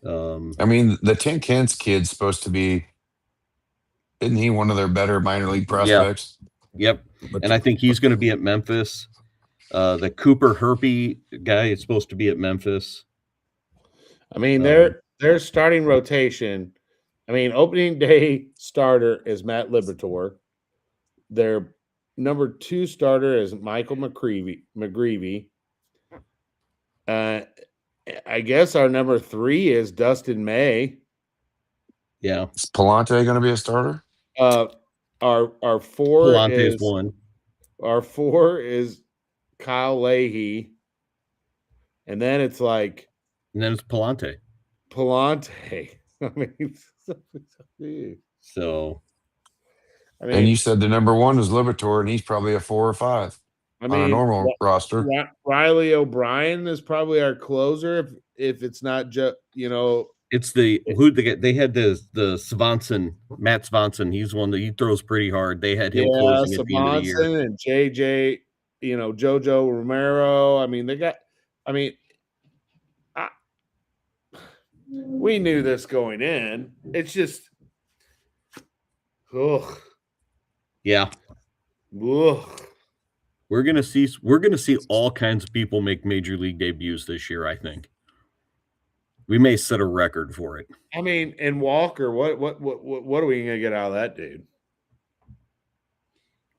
Speaker 10: I mean, the Tim Kent's kid's supposed to be, isn't he one of their better minor league prospects?
Speaker 3: Yep. And I think he's going to be at Memphis. The Cooper Herpy guy is supposed to be at Memphis.
Speaker 4: I mean, their starting rotation. I mean, opening day starter is Matt Liberatore. Their number 2 starter is Michael McGreevy. I guess our number 3 is Dustin May.
Speaker 3: Yeah.
Speaker 10: Is Palante going to be a starter?
Speaker 4: Our 4
Speaker 3: Palante's
Speaker 4: is
Speaker 3: one.
Speaker 4: Our 4 is Kyle Leahy. And then it's like.
Speaker 3: And then it's Palante.
Speaker 4: I mean,
Speaker 3: so.
Speaker 4: I mean,
Speaker 10: and you said the number 1 was Liberatore, and he's probably a 4 or 5 on a normal roster.
Speaker 4: Riley O'Brien is probably our closer if it's not just,
Speaker 3: It's they had the Svanson, Matt Svanson. He's one that he throws pretty hard. They had him closing at the end of the year.
Speaker 4: And JJ, Jojo Romero. I mean, we knew this going in. It's just, ugh.
Speaker 3: Yeah.
Speaker 4: Ugh.
Speaker 3: We're gonna see all kinds of people make major league debuts this year. I think we may set a record for it.
Speaker 4: I mean, and Walker, what are we gonna get out of that dude?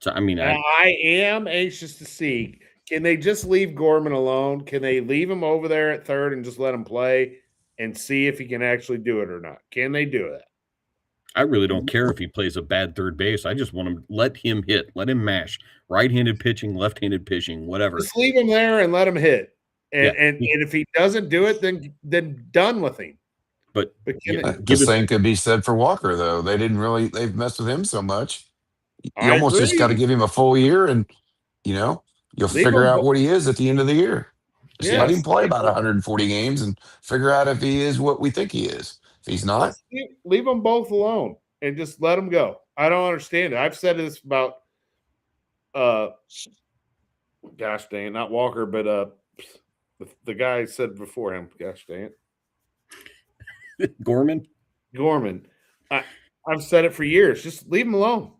Speaker 3: So I mean,
Speaker 4: I am anxious to see. Can they just leave Gorman alone? Can they leave him over there at third and just let him play and see if he can actually do it or not? Can they do it?
Speaker 3: I really don't care if he plays a bad third base. I just want him let him hit, let him mash. Right-handed pitching, left-handed pitching, whatever.
Speaker 4: Just leave him there and let him hit. And if he doesn't do it, then done with him.
Speaker 3: But
Speaker 10: the same could be said for Walker, though. They've messed with him so much. You almost just got to give him a full year, and you'll figure out what he is at the end of the year. Just let him play about 140 games and figure out if he is what we think he is. If he's not,
Speaker 4: leave them both alone and just let them go. I don't understand it. I've said this about gosh dang it, not Walker, but the guy said before him, gosh dang
Speaker 3: it. Gorman.
Speaker 4: I've said it for years. Just leave him alone.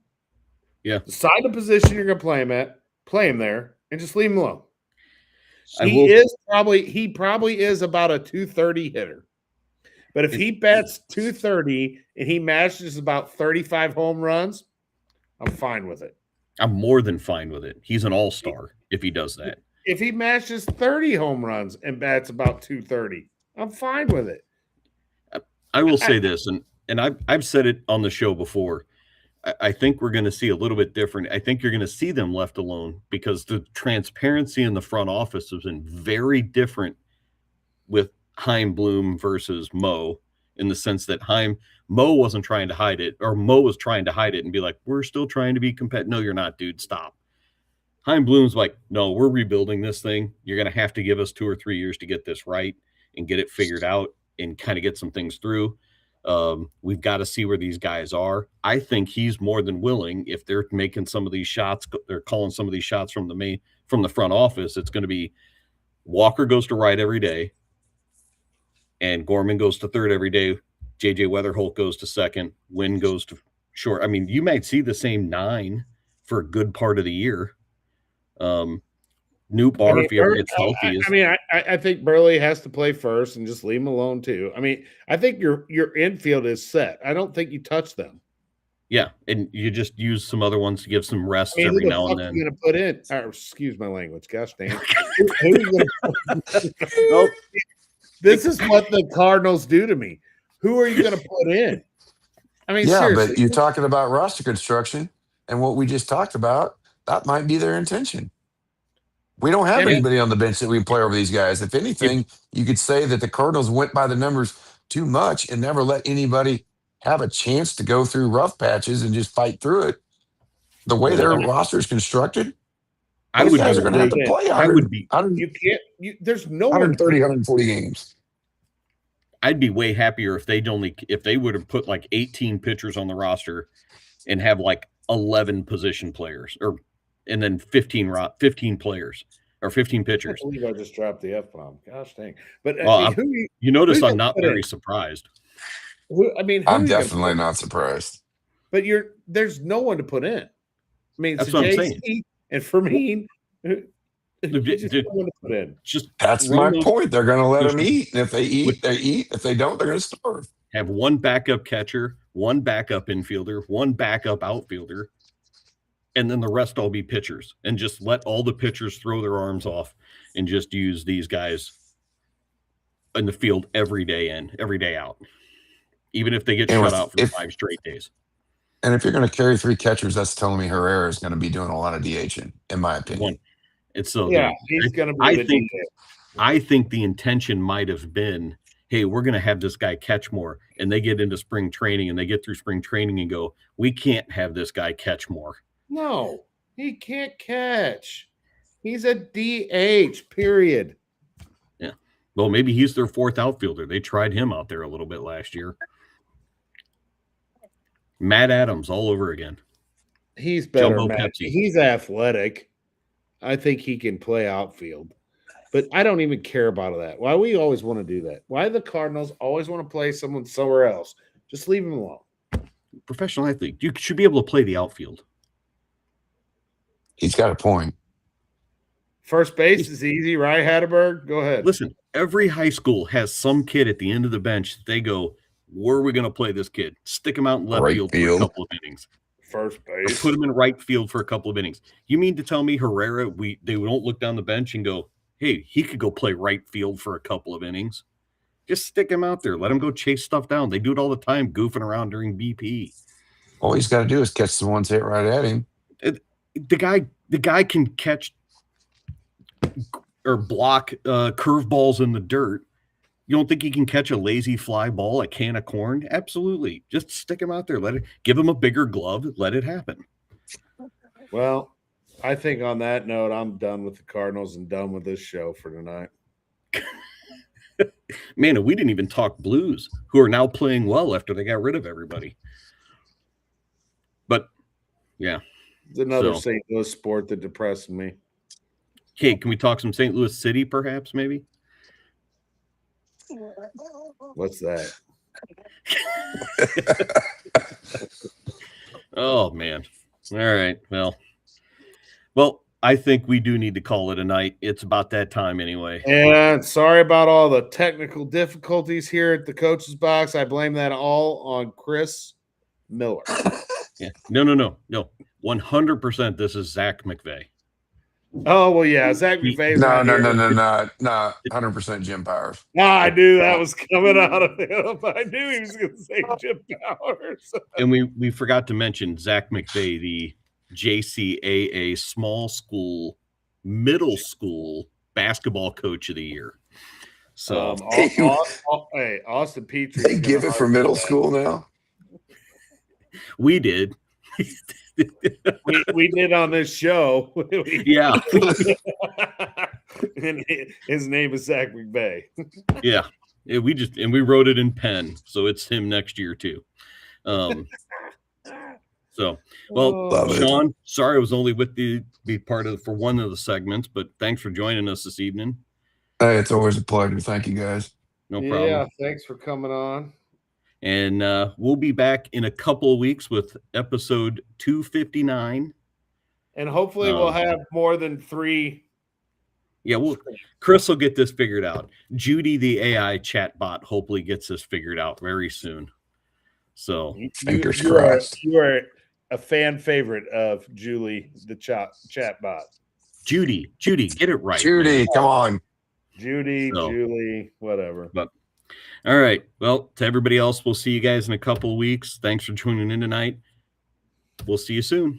Speaker 3: Yeah.
Speaker 4: Decide the position you're gonna play him at, play him there, and just leave him alone. He probably is about a 230 hitter. But if he bats 230 and he matches about 35 home runs, I'm fine with it.
Speaker 3: I'm more than fine with it. He's an all-star if he does that.
Speaker 4: If he matches 30 home runs and bats about 230, I'm fine with it.
Speaker 3: I will say this, and I've said it on the show before. I think we're going to see a little bit different. I think you're going to see them left alone because the transparency in the front office has been very different with Chaim Bloom versus Mo, in the sense that Mo wasn't trying to hide it, or Mo was trying to hide it and be like, we're still trying to be competitive. No, you're not, dude. Stop. Chaim Bloom's like, no, we're rebuilding this thing. You're going to have to give us 2 or 3 years to get this right and get it figured out and kind of get some things through. We've got to see where these guys are. I think he's more than willing, if they're making some of these shots, they're calling some of these shots from the front office. It's going to be Walker goes to right every day, and Gorman goes to third every day. JJ Weatherholt goes to second. Wynn goes to short. I mean, you might see the same 9 for a good part of the year. New Bar, if he ever gets healthy.
Speaker 4: I think Burley has to play first and just leave him alone too. I mean, I think your infield is set. I don't think you touch them.
Speaker 3: Yeah, and you just use some other ones to give some rests every now and then.
Speaker 4: Going to put in? Excuse my language. Gosh dang. This is what the Cardinals do to me. Who are you going to put in? I mean,
Speaker 10: yeah,
Speaker 4: seriously.
Speaker 10: But you're talking about roster construction, and what we just talked about, that might be their intention. We don't have anybody on the bench that we play over these guys. If anything, you could say that the Cardinals went by the numbers too much and never let anybody have a chance to go through rough patches and just fight through it. The way their roster is constructed,
Speaker 3: I
Speaker 10: Those
Speaker 3: would
Speaker 10: guys
Speaker 3: be
Speaker 10: are going to have to play
Speaker 3: I would be
Speaker 10: 100,
Speaker 4: You can't. There's no one.
Speaker 10: 130, 140 games.
Speaker 3: I'd be way happier if they would have put like 18 pitchers on the roster and have like 11 position players and then 15 players or 15
Speaker 4: I
Speaker 3: pitchers.
Speaker 4: believe I just dropped the F-bomb. Gosh dang. But
Speaker 3: Well, you notice I'm not
Speaker 4: put
Speaker 3: very
Speaker 4: in?
Speaker 3: surprised.
Speaker 4: Who
Speaker 10: I'm
Speaker 4: are you gonna
Speaker 10: definitely
Speaker 4: put in?
Speaker 10: not surprised.
Speaker 4: But there's no one to put in. I mean,
Speaker 3: That's
Speaker 4: so
Speaker 3: what I'm
Speaker 4: JC
Speaker 3: saying.
Speaker 4: and Fermin, just no one to put in.
Speaker 3: Just
Speaker 10: That's my point. They're going to let them eat. And if they eat, they eat. If they don't, they're going to starve.
Speaker 3: have one backup catcher, one backup infielder, one backup outfielder, and then the rest all be pitchers. And just let all the pitchers throw their arms off and just use these guys in the field every day in, every day out. Even if they get shut out for 5 straight days.
Speaker 10: And if you're going to carry 3 catchers, that's telling me Herrera is going to be doing a lot of DHing, in my opinion.
Speaker 3: It's so
Speaker 4: he's going to be
Speaker 3: I think the intention might have been, hey, we're going to have this guy catch more. And they get into spring training and they get through spring training and go, we can't have this guy catch more.
Speaker 4: No, he can't catch. He's a DH, period.
Speaker 3: Yeah. Well, maybe he's their 4th outfielder. They tried him out there a little bit last year. Matt Adams all over again.
Speaker 4: He's better.
Speaker 3: Jumbo
Speaker 4: Matt.
Speaker 3: Pepsi.
Speaker 4: He's athletic. I think he can play outfield. But I don't even care about that. Why we always want to do that? Why the Cardinals always want to play someone somewhere else? Just leave him alone.
Speaker 3: Professional athlete. You should be able to play the outfield.
Speaker 10: He's got a point.
Speaker 4: First base is easy, right, Hatterberg? Go ahead.
Speaker 3: Listen, every high school has some kid at the end of the bench that they go, where are we going to play this kid? Stick him out in left field for a couple of innings.
Speaker 4: First base.
Speaker 3: Or put him in right field for a couple of innings. You mean to tell me Herrera, they don't look down the bench and go, hey, he could go play right field for a couple of innings? Just stick him out there. Let him go chase stuff down. They do it all the time, goofing around during BP.
Speaker 10: All he's got to do is catch the ones hit right at him.
Speaker 3: The guy can catch or block curveballs in the dirt. You don't think he can catch a lazy fly ball, a can of corn? Absolutely. Just stick him out there. Give him a bigger glove. Let it happen.
Speaker 4: Well, I think on that note, I'm done with the Cardinals and done with this show for tonight.
Speaker 3: Man, we didn't even talk Blues, who are now playing well after they got rid of everybody. But, yeah.
Speaker 4: It's another St. Louis sport that depressed me.
Speaker 3: Okay, can we talk some St. Louis City, perhaps, maybe?
Speaker 4: What's that?
Speaker 3: Oh, man. All right. Well, I think we do need to call it a night. It's about that time anyway.
Speaker 4: And sorry about all the technical difficulties here at the coach's box. I blame that all on Chris Miller.
Speaker 3: Yeah. No. 100% this is Zach McVay.
Speaker 4: Oh, well, yeah. Zach McVay.
Speaker 10: No. 100% Jim Powers.
Speaker 4: I knew that was coming out of him. I knew he was going to say Jim Powers.
Speaker 3: And we forgot to mention Zach McVay, the JCAA middle school basketball coach of the year. So,
Speaker 4: Austin Petrie.
Speaker 10: They give it for middle school now?
Speaker 3: We did.
Speaker 4: we did on this show.
Speaker 3: Yeah.
Speaker 4: And his name is Zach McVay.
Speaker 3: Yeah. We wrote it in pen, so it's him next year too. Sean, sorry I was only with be part of for one of the segments, but thanks for joining us this evening.
Speaker 10: Hey, it's always a pleasure. Thank you, guys.
Speaker 3: No problem.
Speaker 4: Yeah, thanks for coming on.
Speaker 3: And we'll be back in a couple of weeks with episode 259.
Speaker 4: And hopefully we'll have more than 3.
Speaker 3: Yeah, Chris will get this figured out. Judy, the AI chatbot, hopefully gets this figured out very soon. So
Speaker 10: fingers crossed.
Speaker 4: You are a fan favorite of Julie, the chatbot.
Speaker 3: Judy, get it right.
Speaker 10: Judy, come on.
Speaker 4: Julie, whatever.
Speaker 3: But all right. Well, to everybody else, we'll see you guys in a couple of weeks. Thanks for tuning in tonight. We'll see you soon.